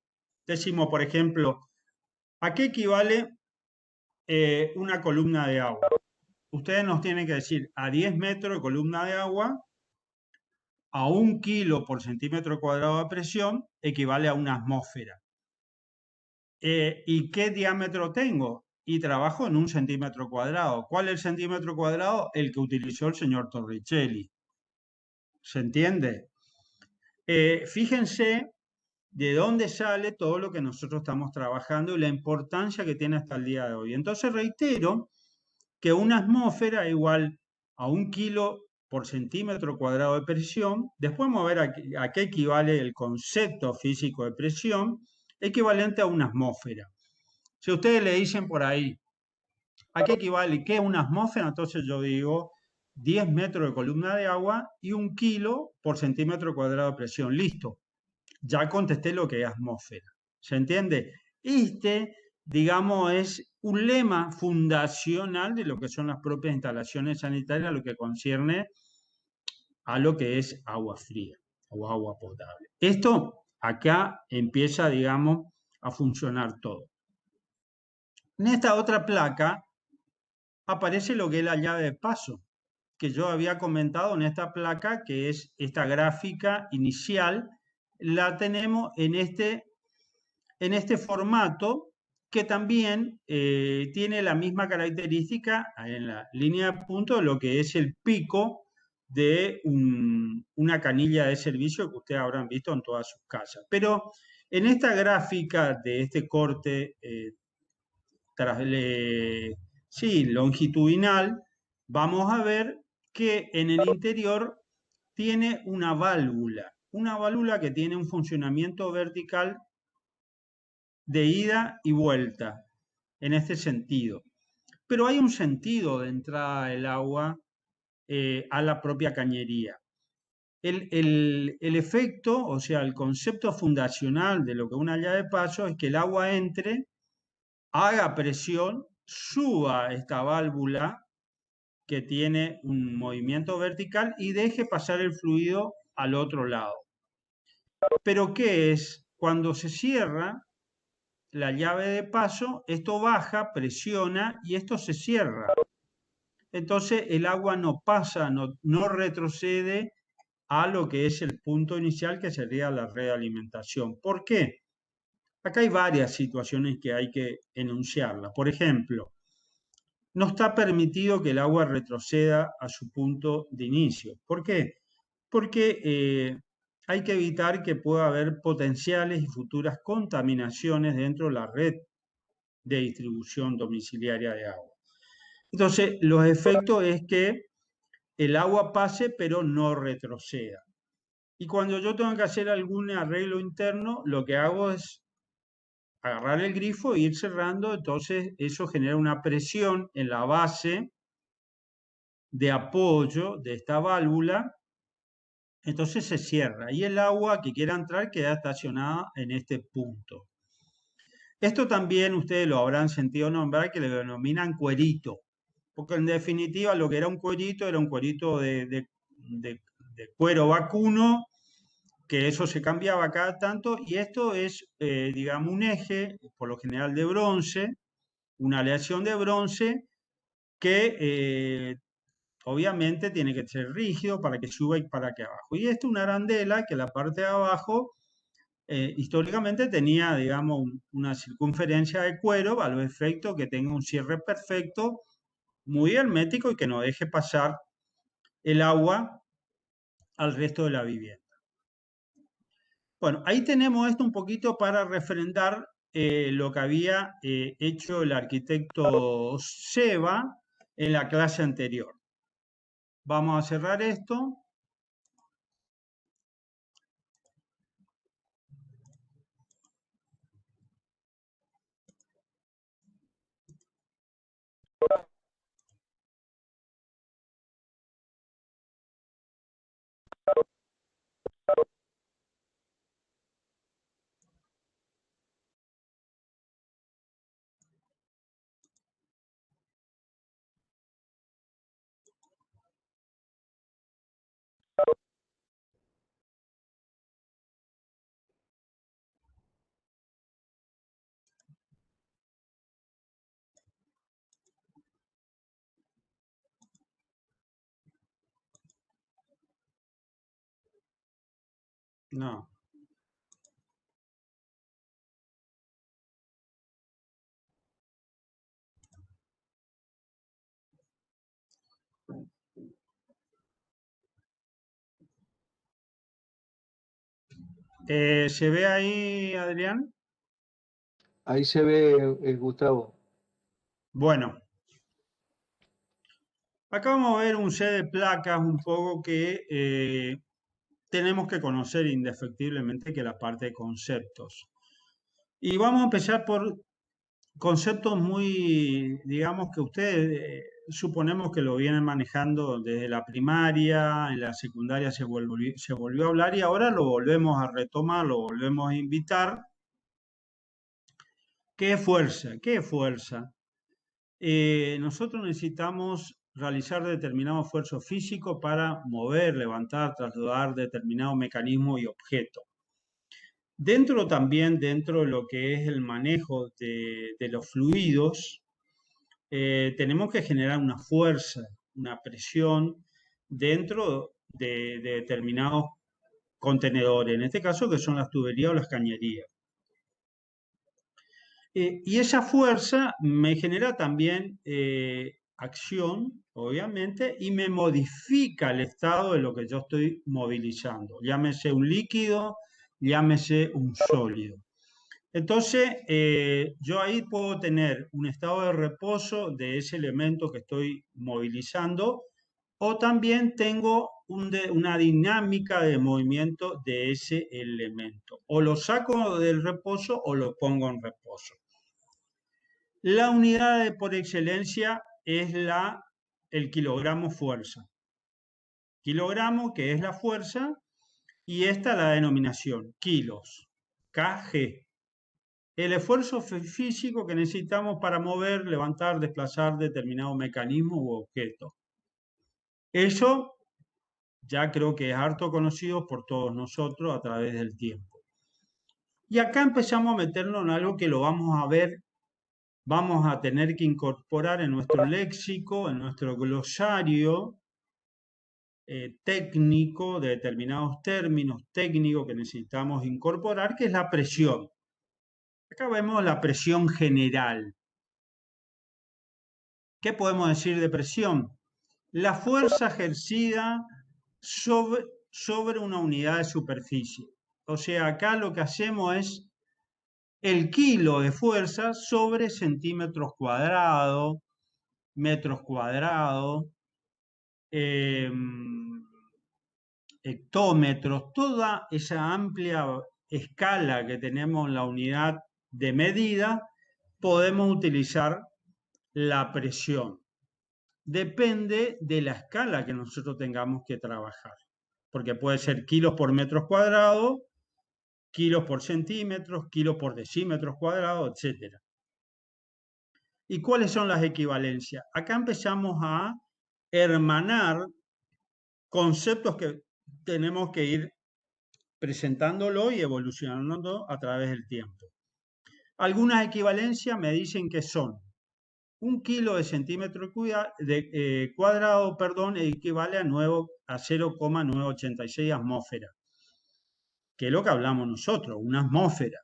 decimos, por ejemplo, ¿a qué equivale una columna de agua? Ustedes nos tienen que decir a 10 metros de columna de agua, a 1 kilo por centímetro cuadrado de presión, equivale a una atmósfera. ¿Y qué diámetro tengo? Y trabajo en 1 centímetro cuadrado. ¿Cuál es el centímetro cuadrado? El que utilizó el señor Torricelli. ¿Se entiende? Fíjense de dónde sale todo lo que nosotros estamos trabajando y la importancia que tiene hasta el día de hoy. Entonces reitero que una atmósfera es igual a 1 kilo por centímetro cuadrado de presión. Después vamos a ver a qué equivale el concepto físico de presión, equivalente a una atmósfera. Si ustedes le dicen por ahí, ¿a qué equivale? ¿Qué es una atmósfera? Entonces yo digo 10 metros de columna de agua y 1 kilo por centímetro cuadrado de presión. Listo. Ya contesté lo que es atmósfera. ¿Se entiende? Digamos, es un lema fundacional de lo que son las propias instalaciones sanitarias, lo que concierne a lo que es agua fría o agua potable. Esto acá empieza, digamos, a funcionar todo. En esta otra placa aparece lo que es la llave de paso, que yo había comentado en esta placa, que es esta gráfica inicial, la tenemos en este formato, que también tiene la misma característica en la línea de punto de lo que es el pico de una canilla de servicio que ustedes habrán visto en todas sus casas. Pero en esta gráfica de este corte longitudinal, vamos a ver que en el interior tiene una válvula que tiene un funcionamiento vertical de ida y vuelta, en este sentido. Pero hay un sentido de entrada del agua a la propia cañería. El efecto, o sea, el concepto fundacional de lo que es una llave de paso es que el agua entre, haga presión, suba esta válvula que tiene un movimiento vertical y deje pasar el fluido al otro lado. Pero ¿qué es? Cuando se cierra la llave de paso, esto baja, presiona y esto se cierra. Entonces el agua no pasa, no retrocede a lo que es el punto inicial, que sería la red de alimentación. ¿Por qué? Acá hay varias situaciones que hay que enunciarlas. Por ejemplo, no está permitido que el agua retroceda a su punto de inicio. ¿Por qué? Porque hay que evitar que pueda haber potenciales y futuras contaminaciones dentro de la red de distribución domiciliaria de agua. Entonces, los efectos es que el agua pase pero no retroceda. Y cuando yo tengo que hacer algún arreglo interno, lo que hago es agarrar el grifo e ir cerrando, entonces eso genera una presión en la base de apoyo de esta válvula, entonces se cierra y el agua que quiera entrar queda estacionada en este punto. Esto también ustedes lo habrán sentido nombrar, que le denominan cuerito, porque en definitiva lo que era un cuerito de cuero vacuno, que eso se cambiaba cada tanto, y esto es, digamos, un eje, por lo general de bronce, una aleación de bronce, que obviamente tiene que ser rígido para que suba y para que abajo. Y esta es una arandela que la parte de abajo históricamente tenía, digamos, una circunferencia de cuero a los efectos que tenga un cierre perfecto, muy hermético y que no deje pasar el agua al resto de la vivienda. Bueno, ahí tenemos esto un poquito para refrendar lo que había hecho el arquitecto Seba en la clase anterior. Vamos a cerrar esto. No. ¿Se ve ahí, Adrián? Ahí se ve, Gustavo. Bueno, acá vamos a ver un set de placas un poco que tenemos que conocer indefectiblemente, que es la parte de conceptos. Y vamos a empezar por conceptos muy, digamos, que ustedes suponemos que lo vienen manejando desde la primaria, en la secundaria se volvió a hablar y ahora lo volvemos a retomar, lo volvemos a invitar. ¿Qué es fuerza? ¿Qué es fuerza? Nosotros necesitamos realizar determinado esfuerzo físico para mover, levantar, trasladar determinado mecanismo y objeto. Dentro también, dentro de lo que es el manejo de los fluidos, tenemos que generar una fuerza, una presión dentro de determinados contenedores, en este caso que son las tuberías o las cañerías. Y esa fuerza me genera también acción, obviamente, y me modifica el estado de lo que yo estoy movilizando, llámese un líquido, llámese un sólido. Entonces, yo ahí puedo tener un estado de reposo de ese elemento que estoy movilizando, o también tengo una dinámica de movimiento de ese elemento. O lo saco del reposo o lo pongo en reposo. La unidad por excelencia es el kilogramo fuerza. Kilogramo, que es la fuerza, y esta la denominación, kilos, kg. El esfuerzo físico que necesitamos para mover, levantar, desplazar determinado mecanismo u objeto. Eso ya creo que es harto conocido por todos nosotros a través del tiempo. Y acá empezamos a meternos en algo que lo vamos a ver, vamos a tener que incorporar en nuestro léxico, en nuestro glosario técnico de determinados términos técnicos que necesitamos incorporar, que es la presión. Acá vemos la presión general. ¿Qué podemos decir de presión? La fuerza ejercida sobre una unidad de superficie. O sea, acá lo que hacemos es el kilo de fuerza sobre centímetros cuadrados, metros cuadrados, hectómetros, toda esa amplia escala que tenemos en la unidad de medida, podemos utilizar la presión. Depende de la escala que nosotros tengamos que trabajar, porque puede ser kilos por metros cuadrados, kilos por centímetros, kilos por decímetros cuadrados, etc. ¿Y cuáles son las equivalencias? Acá empezamos a hermanar conceptos que tenemos que ir presentándolo y evolucionando a través del tiempo. Algunas equivalencias me dicen que son 1 kilo de centímetro cuadrado, perdón, equivale a 0,986 atmósferas, que es lo que hablamos nosotros, una atmósfera,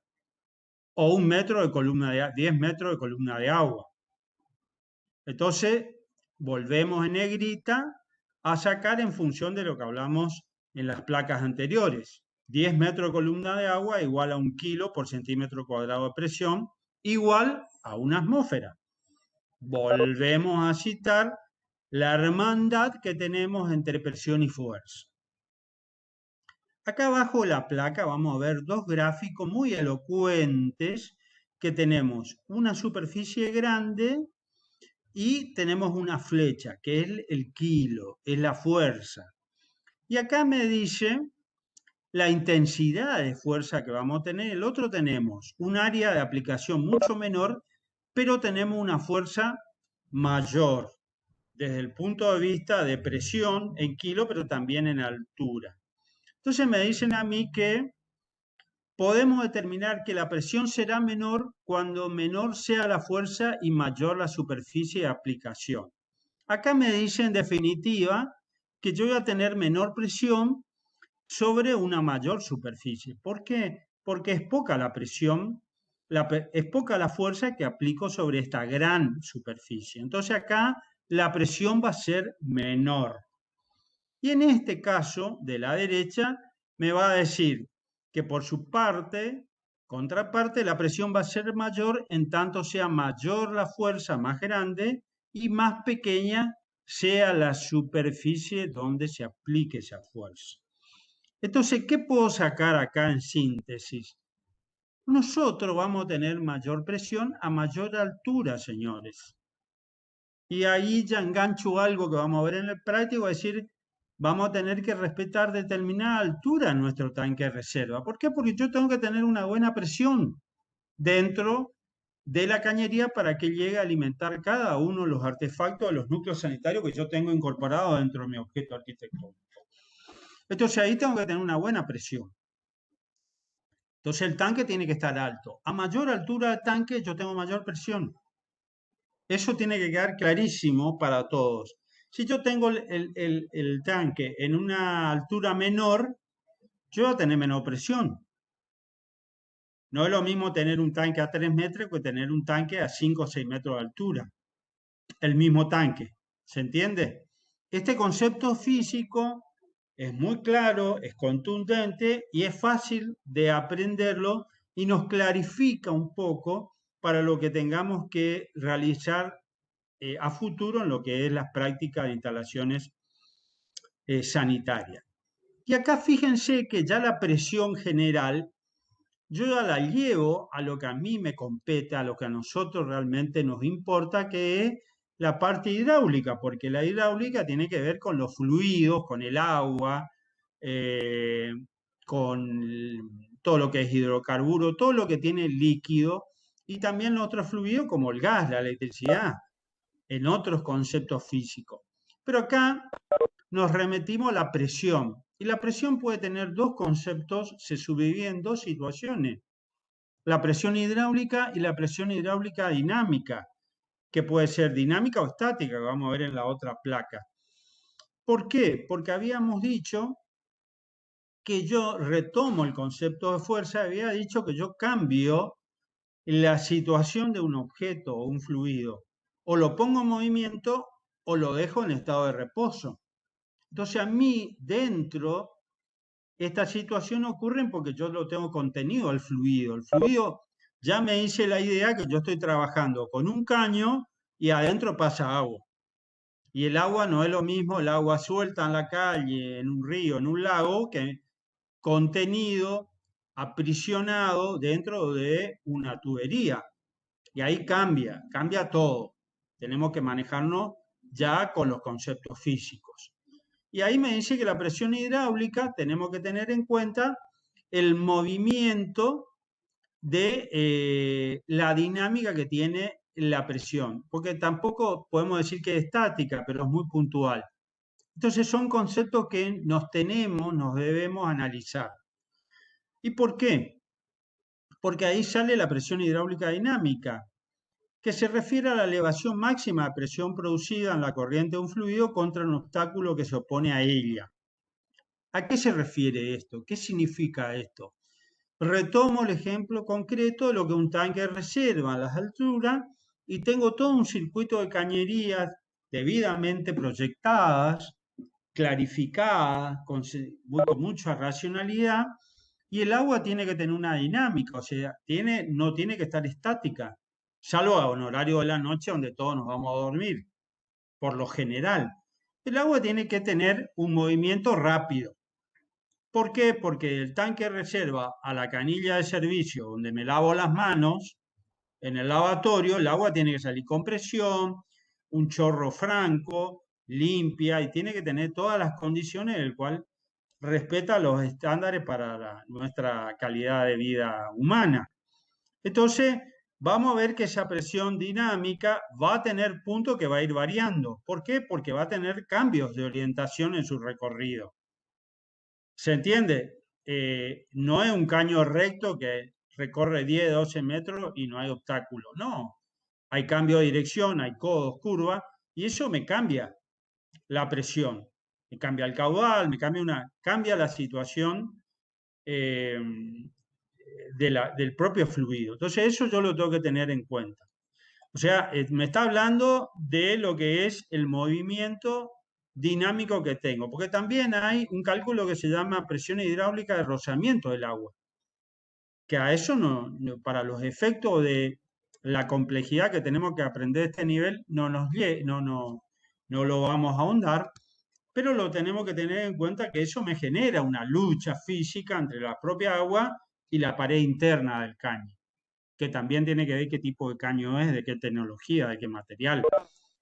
o 1 metro de columna de 10 metros de columna de agua. Entonces, volvemos en negrita a sacar en función de lo que hablamos en las placas anteriores. 10 metros de columna de agua igual a 1 kilo por centímetro cuadrado de presión, igual a una atmósfera. Volvemos a citar la hermandad que tenemos entre presión y fuerza. Acá abajo de la placa vamos a ver dos gráficos muy elocuentes que tenemos una superficie grande y tenemos una flecha, que es el kilo, es la fuerza. Y acá me dice la intensidad de fuerza que vamos a tener. El otro tenemos un área de aplicación mucho menor, pero tenemos una fuerza mayor desde el punto de vista de presión en kilo, pero también en altura. Entonces me dicen a mí que podemos determinar que la presión será menor cuando menor sea la fuerza y mayor la superficie de aplicación. Acá me dice en definitiva que yo voy a tener menor presión sobre una mayor superficie. ¿Por qué? Porque es poca la presión, es poca la fuerza que aplico sobre esta gran superficie. Entonces acá la presión va a ser menor. Y en este caso, de la derecha, me va a decir que por su contraparte, la presión va a ser mayor en tanto sea mayor la fuerza más grande y más pequeña sea la superficie donde se aplique esa fuerza. Entonces, ¿qué puedo sacar acá en síntesis? Nosotros vamos a tener mayor presión a mayor altura, señores. Y ahí ya engancho algo que vamos a ver en el práctico, es decir, vamos a tener que respetar determinada altura en nuestro tanque de reserva. ¿Por qué? Porque yo tengo que tener una buena presión dentro de la cañería para que llegue a alimentar cada uno de los artefactos de los núcleos sanitarios que yo tengo incorporados dentro de mi objeto arquitectónico. Entonces ahí tengo que tener una buena presión. Entonces el tanque tiene que estar alto. A mayor altura del tanque yo tengo mayor presión. Eso tiene que quedar clarísimo para todos. Si yo tengo el tanque en una altura menor, yo voy a tener menor presión. No es lo mismo tener un tanque a 3 metros que tener un tanque a 5 o 6 metros de altura. El mismo tanque. ¿Se entiende? Este concepto físico es muy claro, es contundente y es fácil de aprenderlo y nos clarifica un poco para lo que tengamos que realizar a futuro en lo que es las prácticas de instalaciones sanitarias. Y acá fíjense que ya la presión general, yo ya la llevo a lo que a mí me compete, a lo que a nosotros realmente nos importa, que es la parte hidráulica, porque la hidráulica tiene que ver con los fluidos, con el agua, con todo lo que es hidrocarburo, todo lo que tiene líquido, y también los otros fluidos como el gas, la electricidad, en otros conceptos físicos. Pero acá nos remitimos a la presión. Y la presión puede tener dos conceptos, se subdivide en dos situaciones. La presión hidráulica y la presión hidráulica dinámica, que puede ser dinámica o estática, que vamos a ver en la otra placa. ¿Por qué? Porque habíamos dicho que yo retomo el concepto de fuerza, había dicho que yo cambio la situación de un objeto o un fluido. O lo pongo en movimiento o lo dejo en estado de reposo. Entonces a mí dentro esta situación ocurre porque yo lo tengo contenido al fluido. El fluido ya me hice la idea que yo estoy trabajando con un caño y adentro pasa agua. Y el agua no es lo mismo el agua suelta en la calle, en un río, en un lago, que contenido, aprisionado dentro de una tubería. Y ahí cambia todo. Tenemos que manejarnos ya con los conceptos físicos. Y ahí me dice que la presión hidráulica tenemos que tener en cuenta el movimiento de la dinámica que tiene la presión, porque tampoco podemos decir que es estática, pero es muy puntual. Entonces son conceptos que nos debemos analizar. ¿Y por qué? Porque ahí sale la presión hidráulica dinámica. que se refiere a la elevación máxima de presión producida en la corriente de un fluido contra un obstáculo que se opone a ella. ¿A qué se refiere esto? ¿Qué significa esto? Retomo el ejemplo concreto de lo que un tanque reserva a las alturas y tengo todo un circuito de cañerías debidamente proyectadas, clarificadas, con mucha racionalidad, y el agua tiene que tener una dinámica, o sea, no tiene que estar estática, salvo en horario de la noche donde todos nos vamos a dormir, por lo general. El agua tiene que tener un movimiento rápido. ¿Por qué? Porque el tanque reserva a la canilla de servicio donde me lavo las manos, en el lavatorio, el agua tiene que salir con presión, un chorro franco, limpia, y tiene que tener todas las condiciones en el cual respeta los estándares para nuestra calidad de vida humana. Entonces, vamos a ver que esa presión dinámica va a tener puntos que va a ir variando. ¿Por qué? Porque va a tener cambios de orientación en su recorrido. ¿Se entiende? No es un caño recto que recorre 10, 12 metros y no hay obstáculo. No, hay cambio de dirección, hay codos, curvas, y eso me cambia la presión, me cambia el caudal, cambia la situación eh, del propio fluido. Entonces eso yo lo tengo que tener en cuenta. O sea, me está hablando de lo que es el movimiento dinámico que tengo, porque también hay un cálculo que se llama presión hidráulica de rozamiento del agua, que a eso para los efectos de la complejidad que tenemos que aprender a este nivel, no lo vamos a ahondar, pero lo tenemos que tener en cuenta que eso me genera una lucha física entre la propia agua y la pared interna del caño, que también tiene que ver qué tipo de caño es, de qué tecnología, de qué material.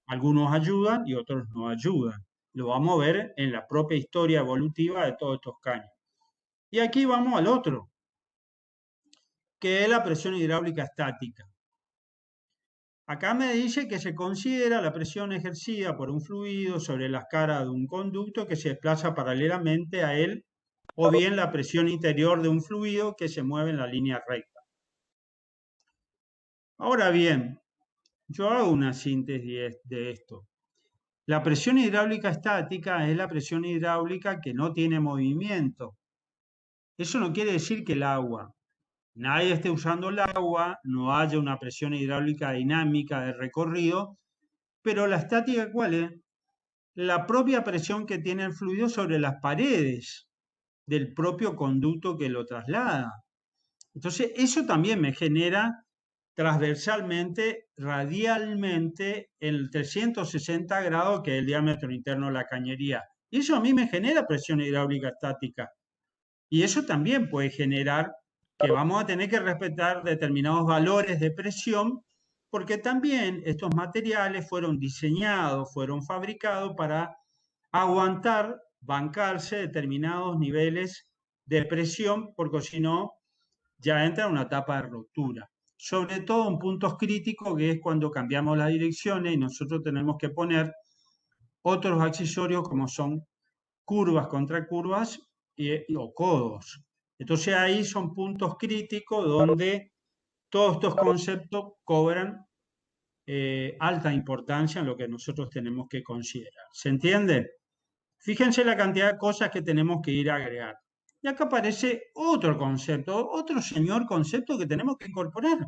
Algunos ayudan y otros no ayudan. Lo vamos a ver en la propia historia evolutiva de todos estos caños. Y aquí vamos al otro, que es la presión hidráulica estática. Acá me dice que se considera la presión ejercida por un fluido sobre las caras de un conducto que se desplaza paralelamente a él, o bien la presión interior de un fluido que se mueve en la línea recta. Ahora bien, yo hago una síntesis de esto. La presión hidráulica estática es la presión hidráulica que no tiene movimiento. Eso no quiere decir que el agua, nadie esté usando el agua, no haya una presión hidráulica dinámica de recorrido, pero la estática, ¿cuál es? La propia presión que tiene el fluido sobre las paredes del propio conducto que lo traslada. Entonces, eso también me genera transversalmente, radialmente, el 360 grados, que es el diámetro interno de la cañería. Y eso a mí me genera presión hidráulica estática. Y eso también puede generar que vamos a tener que respetar determinados valores de presión, porque también estos materiales fueron diseñados, fueron fabricados para aguantar, bancarse determinados niveles de presión, porque si no, ya entra en una etapa de ruptura. Sobre todo en puntos críticos, que es cuando cambiamos las direcciones y nosotros tenemos que poner otros accesorios como son curvas contra curvas o codos. Entonces ahí son puntos críticos donde todos estos conceptos cobran alta importancia en lo que nosotros tenemos que considerar. ¿Se entiende? Fíjense la cantidad de cosas que tenemos que ir a agregar. Y acá aparece otro concepto, otro señor concepto que tenemos que incorporar,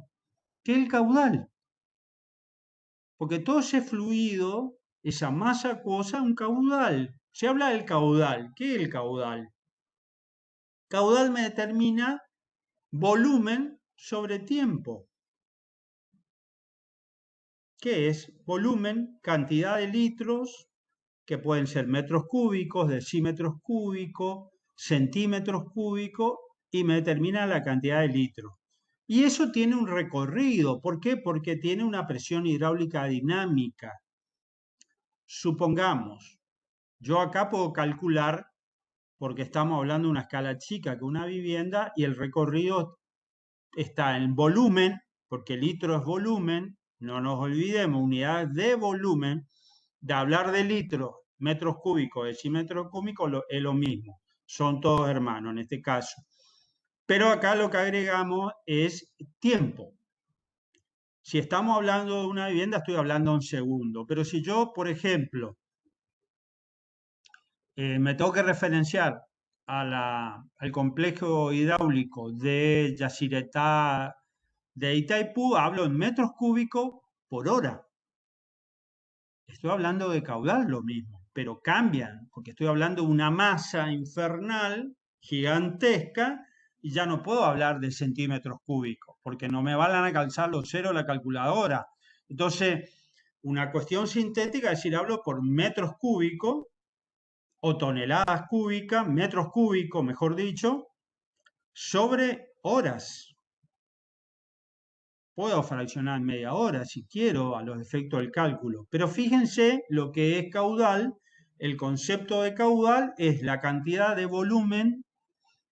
que es el caudal. Porque todo ese fluido, esa masa acuosa, un caudal. Se habla del caudal. ¿Qué es el caudal? Caudal me determina volumen sobre tiempo. ¿Qué es? Volumen, cantidad de litros, que pueden ser metros cúbicos, decímetros cúbicos, centímetros cúbicos, y me determina la cantidad de litros. Y eso tiene un recorrido. ¿Por qué? Porque tiene una presión hidráulica dinámica. Supongamos, yo acá puedo calcular, porque estamos hablando de una escala chica que una vivienda, y el recorrido está en volumen, porque litro es volumen, no nos olvidemos, unidad de volumen, de hablar de litros, metros cúbicos, decímetros cúbicos, es lo mismo, son todos hermanos en este caso. Pero acá lo que agregamos es tiempo. Si estamos hablando de una vivienda, estoy hablando en segundo. Pero si yo, por ejemplo, me tengo que referenciar al complejo hidráulico de Yacyretá de Itaipú, hablo en metros cúbicos por hora. Estoy hablando de caudal lo mismo, pero cambian, porque estoy hablando de una masa infernal gigantesca y ya no puedo hablar de centímetros cúbicos, porque no me van a calzar los ceros la calculadora. Entonces, una cuestión sintética es decir, hablo por metros cúbicos o toneladas cúbicas, metros cúbicos, mejor dicho, sobre horas. Puedo fraccionar en media hora si quiero a los efectos del cálculo, pero fíjense lo que es caudal. El concepto de caudal es la cantidad de volumen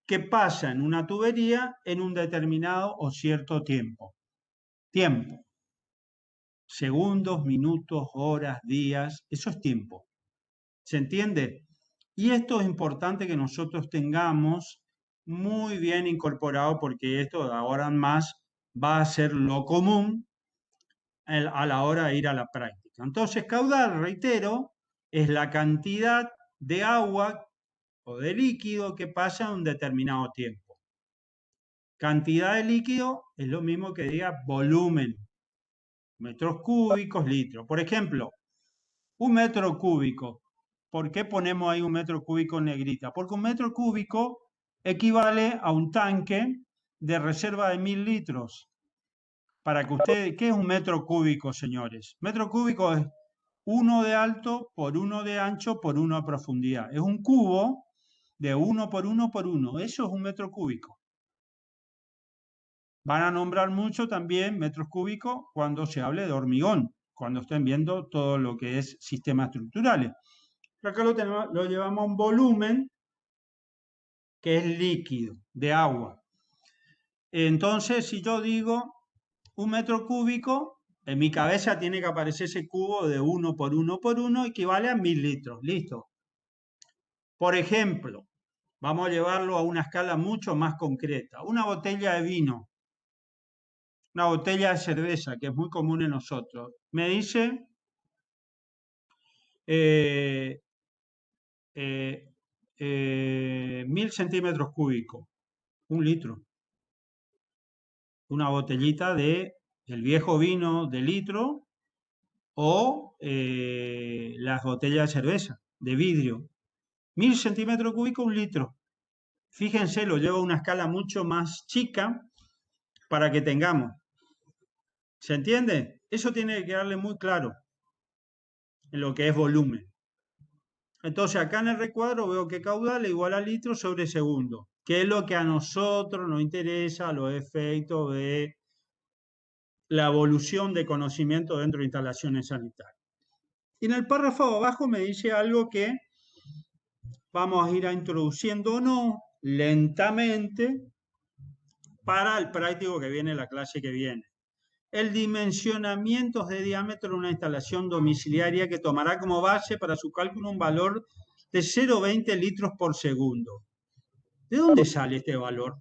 que pasa en una tubería en un determinado o cierto tiempo. Tiempo. Segundos, minutos, horas, días, eso es tiempo. ¿Se entiende? Y esto es importante que nosotros tengamos muy bien incorporado porque esto de ahora en más va a ser lo común a la hora de ir a la práctica. Entonces, caudal, reitero, es la cantidad de agua o de líquido que pasa en un determinado tiempo. Cantidad de líquido es lo mismo que diga volumen, metros cúbicos, litros. Por ejemplo, un metro cúbico. ¿Por qué ponemos ahí un metro cúbico en negrita? Porque un metro cúbico equivale a un tanque de reserva de 1000 litros. Para que ustedes, ¿qué es un metro cúbico, señores? Metro cúbico es 1 de alto por 1 de ancho por 1 de profundidad. Es un cubo de 1 por 1 por 1. Eso es un metro cúbico. Van a nombrar mucho también metros cúbicos cuando se hable de hormigón, cuando estén viendo todo lo que es sistemas estructurales. Pero acá lo llevamos a un volumen que es líquido, de agua. Entonces, si yo digo un metro cúbico, en mi cabeza tiene que aparecer ese cubo de 1 por 1 por 1, equivale a 1000 litros. Listo. Por ejemplo, vamos a llevarlo a una escala mucho más concreta. Una botella de vino, una botella de cerveza, que es muy común en nosotros. Me dice 1000 centímetros cúbicos, un litro. Una botellita de el viejo vino de litro o las botellas de cerveza de vidrio. 1000 centímetros cúbicos, un litro. Fíjense, lo llevo a una escala mucho más chica para que tengamos. ¿Se entiende? Eso tiene que quedarle muy claro en lo que es volumen. Entonces, acá en el recuadro veo que caudal es igual a litro sobre segundo, que es lo que a nosotros nos interesa, los efectos de la evolución de conocimiento dentro de instalaciones sanitarias. Y en el párrafo de abajo me dice algo que vamos a ir introduciendo o no lentamente para el práctico que viene, la clase que viene. El dimensionamiento de diámetro de una instalación domiciliaria que tomará como base para su cálculo un valor de 0,20 litros por segundo. ¿De dónde sale este valor?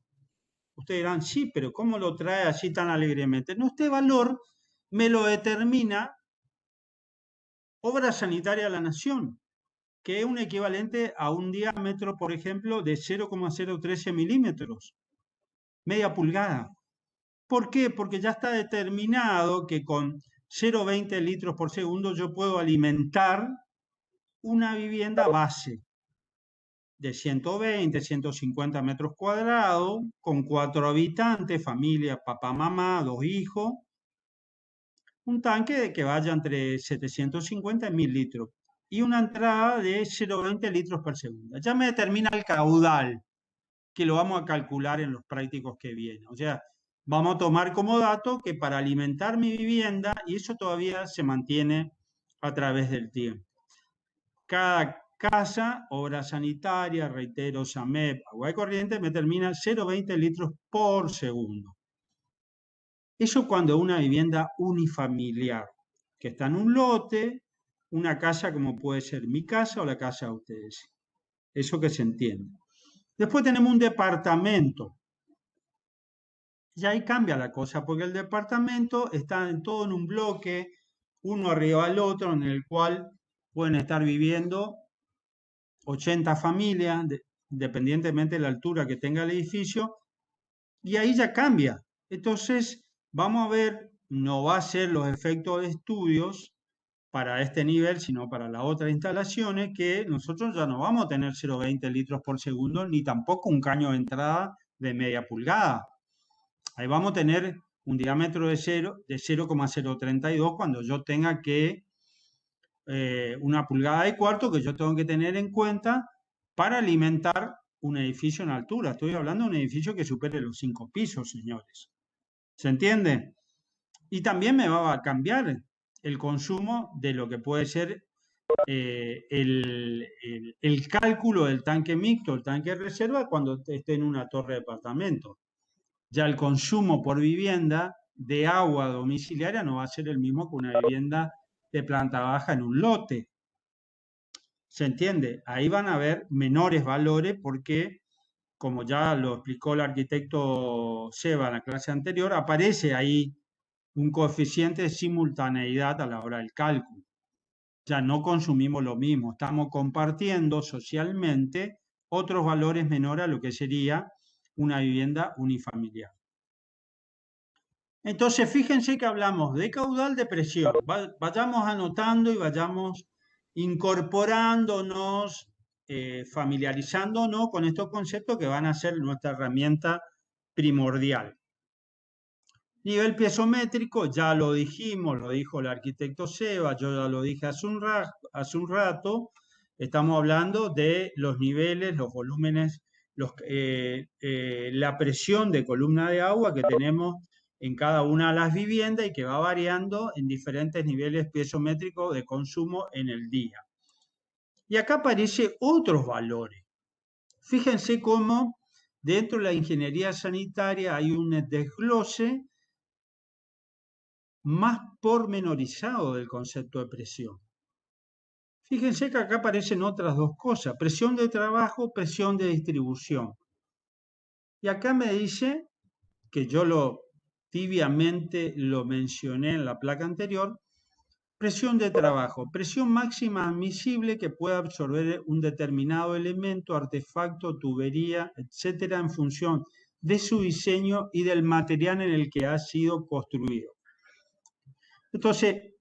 Ustedes dirán, sí, pero ¿cómo lo trae así tan alegremente? No, este valor me lo determina Obra Sanitaria de la Nación, que es un equivalente a un diámetro, por ejemplo, de 0,013 milímetros, media pulgada. ¿Por qué? Porque ya está determinado que con 0,20 litros por segundo yo puedo alimentar una vivienda base de 120, 150 metros cuadrados, con 4 habitantes, familia, papá, mamá, 2 hijos, un tanque de que vaya entre 750 y 1000 litros y una entrada de 0,20 litros por segundo. Ya me determina el caudal, que lo vamos a calcular en los prácticos que vienen. O sea, vamos a tomar como dato que para alimentar mi vivienda, y eso todavía se mantiene a través del tiempo. Cada casa, obra sanitaria, reitero, SAMEP, agua de corriente, me termina 0,20 litros por segundo. Eso cuando una vivienda unifamiliar, que está en un lote, una casa como puede ser mi casa o la casa de ustedes. Eso que se entiende. Después tenemos un departamento. Y ahí cambia la cosa, porque el departamento está todo en un bloque, uno arriba del otro, en el cual pueden estar viviendo 80 familias, independientemente de la altura que tenga el edificio, y ahí ya cambia. Entonces, vamos a ver, no va a ser los efectos de estudios para este nivel, sino para las otras instalaciones, que nosotros ya no vamos a tener 0,20 litros por segundo, ni tampoco un caño de entrada de media pulgada. Ahí vamos a tener un diámetro de 0,032 cuando yo tenga que una pulgada de cuarto que yo tengo que tener en cuenta para alimentar un edificio en altura. Estoy hablando de un edificio que supere los 5 pisos, señores. ¿Se entiende? Y también me va a cambiar el consumo de lo que puede ser el cálculo del tanque mixto, el tanque de reserva, cuando esté en una torre de departamento. Ya el consumo por vivienda de agua domiciliaria no va a ser el mismo que una vivienda de planta baja en un lote. ¿Se entiende? Ahí van a haber menores valores porque, como ya lo explicó el arquitecto Seba en la clase anterior, aparece ahí un coeficiente de simultaneidad a la hora del cálculo. Ya no consumimos lo mismo, estamos compartiendo socialmente otros valores menores a lo que sería una vivienda unifamiliar. Entonces, fíjense que hablamos de caudal de presión. Vayamos anotando y vayamos incorporándonos, familiarizándonos con estos conceptos que van a ser nuestra herramienta primordial. Nivel piezométrico, ya lo dijimos, lo dijo el arquitecto Seba, yo ya lo dije hace un rato, estamos hablando de los niveles, los volúmenes, la presión de columna de agua que tenemos en cada una de las viviendas y que va variando en diferentes niveles piezométricos de consumo en el día. Y acá aparecen otros valores. Fíjense cómo dentro de la ingeniería sanitaria hay un desglose más pormenorizado del concepto de presión. Fíjense que acá aparecen otras dos cosas, presión de trabajo, presión de distribución. Y acá me dice, que yo tibiamente lo mencioné en la placa anterior, presión de trabajo, presión máxima admisible que pueda absorber un determinado elemento, artefacto, tubería, etcétera, en función de su diseño y del material en el que ha sido construido. Entonces,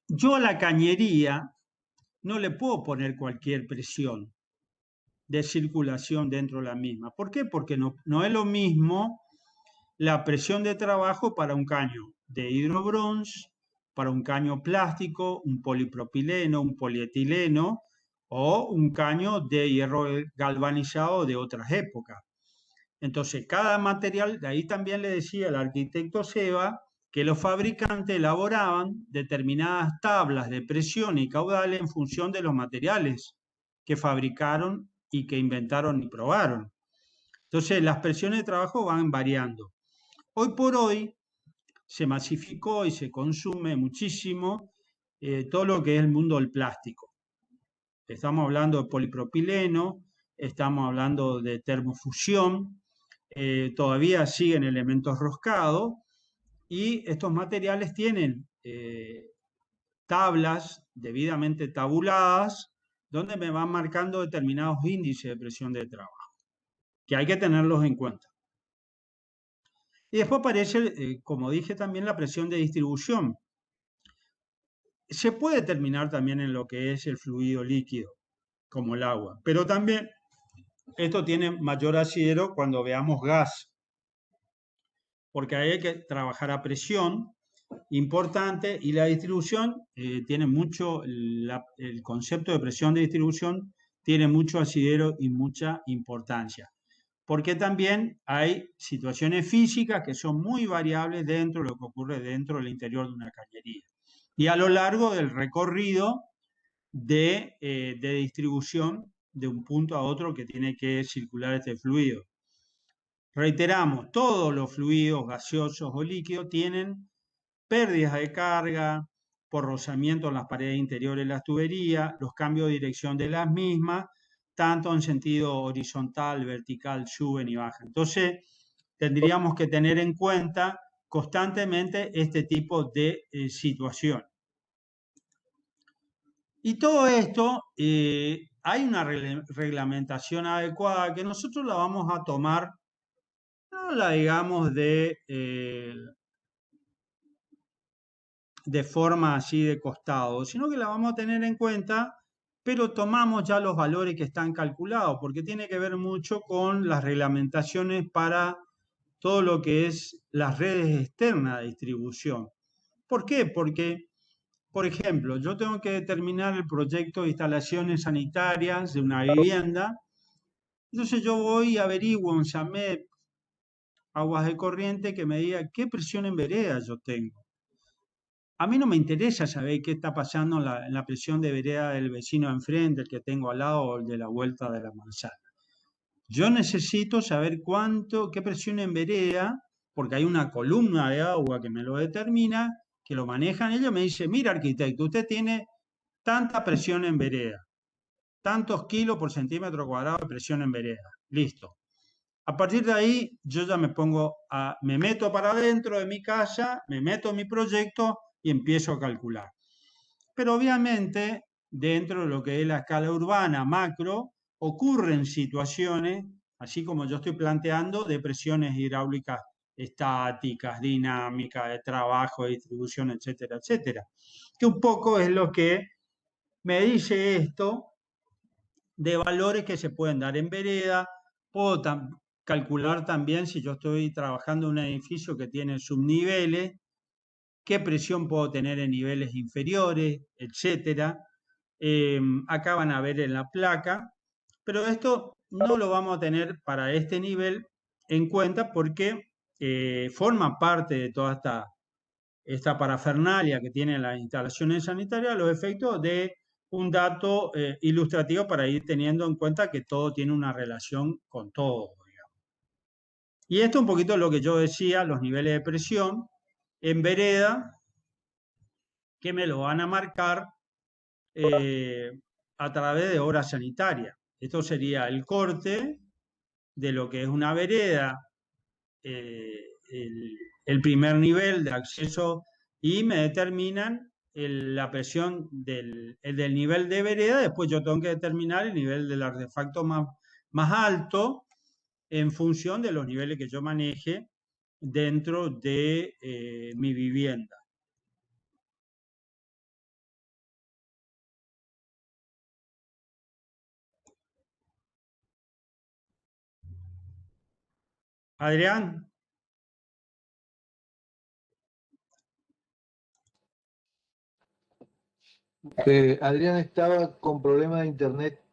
yo a la cañería no le puedo poner cualquier presión de circulación dentro de la misma. ¿Por qué? Porque no es lo mismo la presión de trabajo para un caño de hidrobronce, para un caño plástico, un polipropileno, un polietileno o un caño de hierro galvanizado de otras épocas. Entonces, cada material, de ahí también le decía el arquitecto Seba, que los fabricantes elaboraban determinadas tablas de presión y caudales en función de los materiales que fabricaron y que inventaron y probaron. Entonces, las presiones de trabajo van variando. Hoy por hoy se masificó y se consume muchísimo todo lo que es el mundo del plástico. Estamos hablando de polipropileno, estamos hablando de termofusión, todavía siguen elementos roscados, y estos materiales tienen tablas debidamente tabuladas donde me van marcando determinados índices de presión de trabajo, que hay que tenerlos en cuenta. Y después aparece, como dije también, la presión de distribución. Se puede determinar también en lo que es el fluido líquido, como el agua, pero también esto tiene mayor asidero cuando veamos gas, porque ahí hay que trabajar a presión importante y la distribución tiene mucho, el concepto de presión de distribución tiene mucho asidero y mucha importancia, porque también hay situaciones físicas que son muy variables dentro de lo que ocurre dentro del interior de una cañería y a lo largo del recorrido de distribución de un punto a otro que tiene que circular este fluido. Reiteramos, todos los fluidos gaseosos o líquidos tienen pérdidas de carga, por rozamiento en las paredes interiores de las tuberías, los cambios de dirección de las mismas, tanto en sentido horizontal, vertical, suben y bajan. Entonces, tendríamos que tener en cuenta constantemente este tipo de situación. Y todo esto, hay una reglamentación adecuada que nosotros la vamos a tomar, no la digamos de forma así de costado, sino que la vamos a tener en cuenta, pero tomamos ya los valores que están calculados, porque tiene que ver mucho con las reglamentaciones para todo lo que es las redes externas de distribución. ¿Por qué? Porque, por ejemplo, yo tengo que determinar el proyecto de instalaciones sanitarias de una vivienda, entonces yo voy y averiguo en SAMEP, aguas de corriente, que me diga qué presión en vereda yo tengo. A mí no me interesa saber qué está pasando en la presión de vereda del vecino de enfrente, el que tengo al lado o el de la vuelta de la manzana. Yo necesito saber qué presión en vereda, porque hay una columna de agua que me lo determina, que lo manejan ellos, me dice, mira arquitecto, usted tiene tanta presión en vereda, tantos kilos por centímetro cuadrado de presión en vereda. Listo. A partir de ahí, yo ya me meto para adentro de mi casa, me meto en mi proyecto y empiezo a calcular. Pero obviamente, dentro de lo que es la escala urbana macro, ocurren situaciones, así como yo estoy planteando, de presiones hidráulicas estáticas, dinámicas, de trabajo, de distribución, etcétera, etcétera. Que un poco es lo que me dice esto de valores que se pueden dar en vereda. Puedo calcular también, si yo estoy trabajando en un edificio que tiene subniveles, qué presión puedo tener en niveles inferiores, etcétera. Acá van a ver en la placa, pero esto no lo vamos a tener para este nivel en cuenta porque forma parte de toda esta parafernalia que tienen las instalaciones sanitarias, los efectos de un dato ilustrativo para ir teniendo en cuenta que todo tiene una relación con todo, digamos. Y esto un poquito es lo que yo decía, los niveles de presión en vereda, que me lo van a marcar a través de obra sanitaria. Esto sería el corte de lo que es una vereda, el primer nivel de acceso, y me determinan la presión del nivel de vereda. Después yo tengo que determinar el nivel del artefacto más alto en función de los niveles que yo maneje dentro de mi vivienda. Adrián. Adrián estaba con problemas de internet.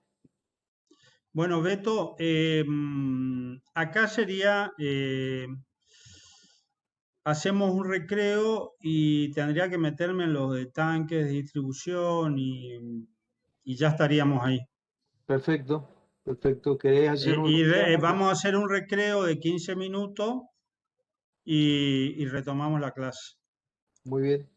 Bueno, Beto, acá sería, hacemos un recreo y tendría que meterme en los de tanques de distribución y ya estaríamos ahí. Perfecto, perfecto. ¿Querés hacer un reclamo? Vamos a hacer un recreo de 15 minutos y retomamos la clase. Muy bien.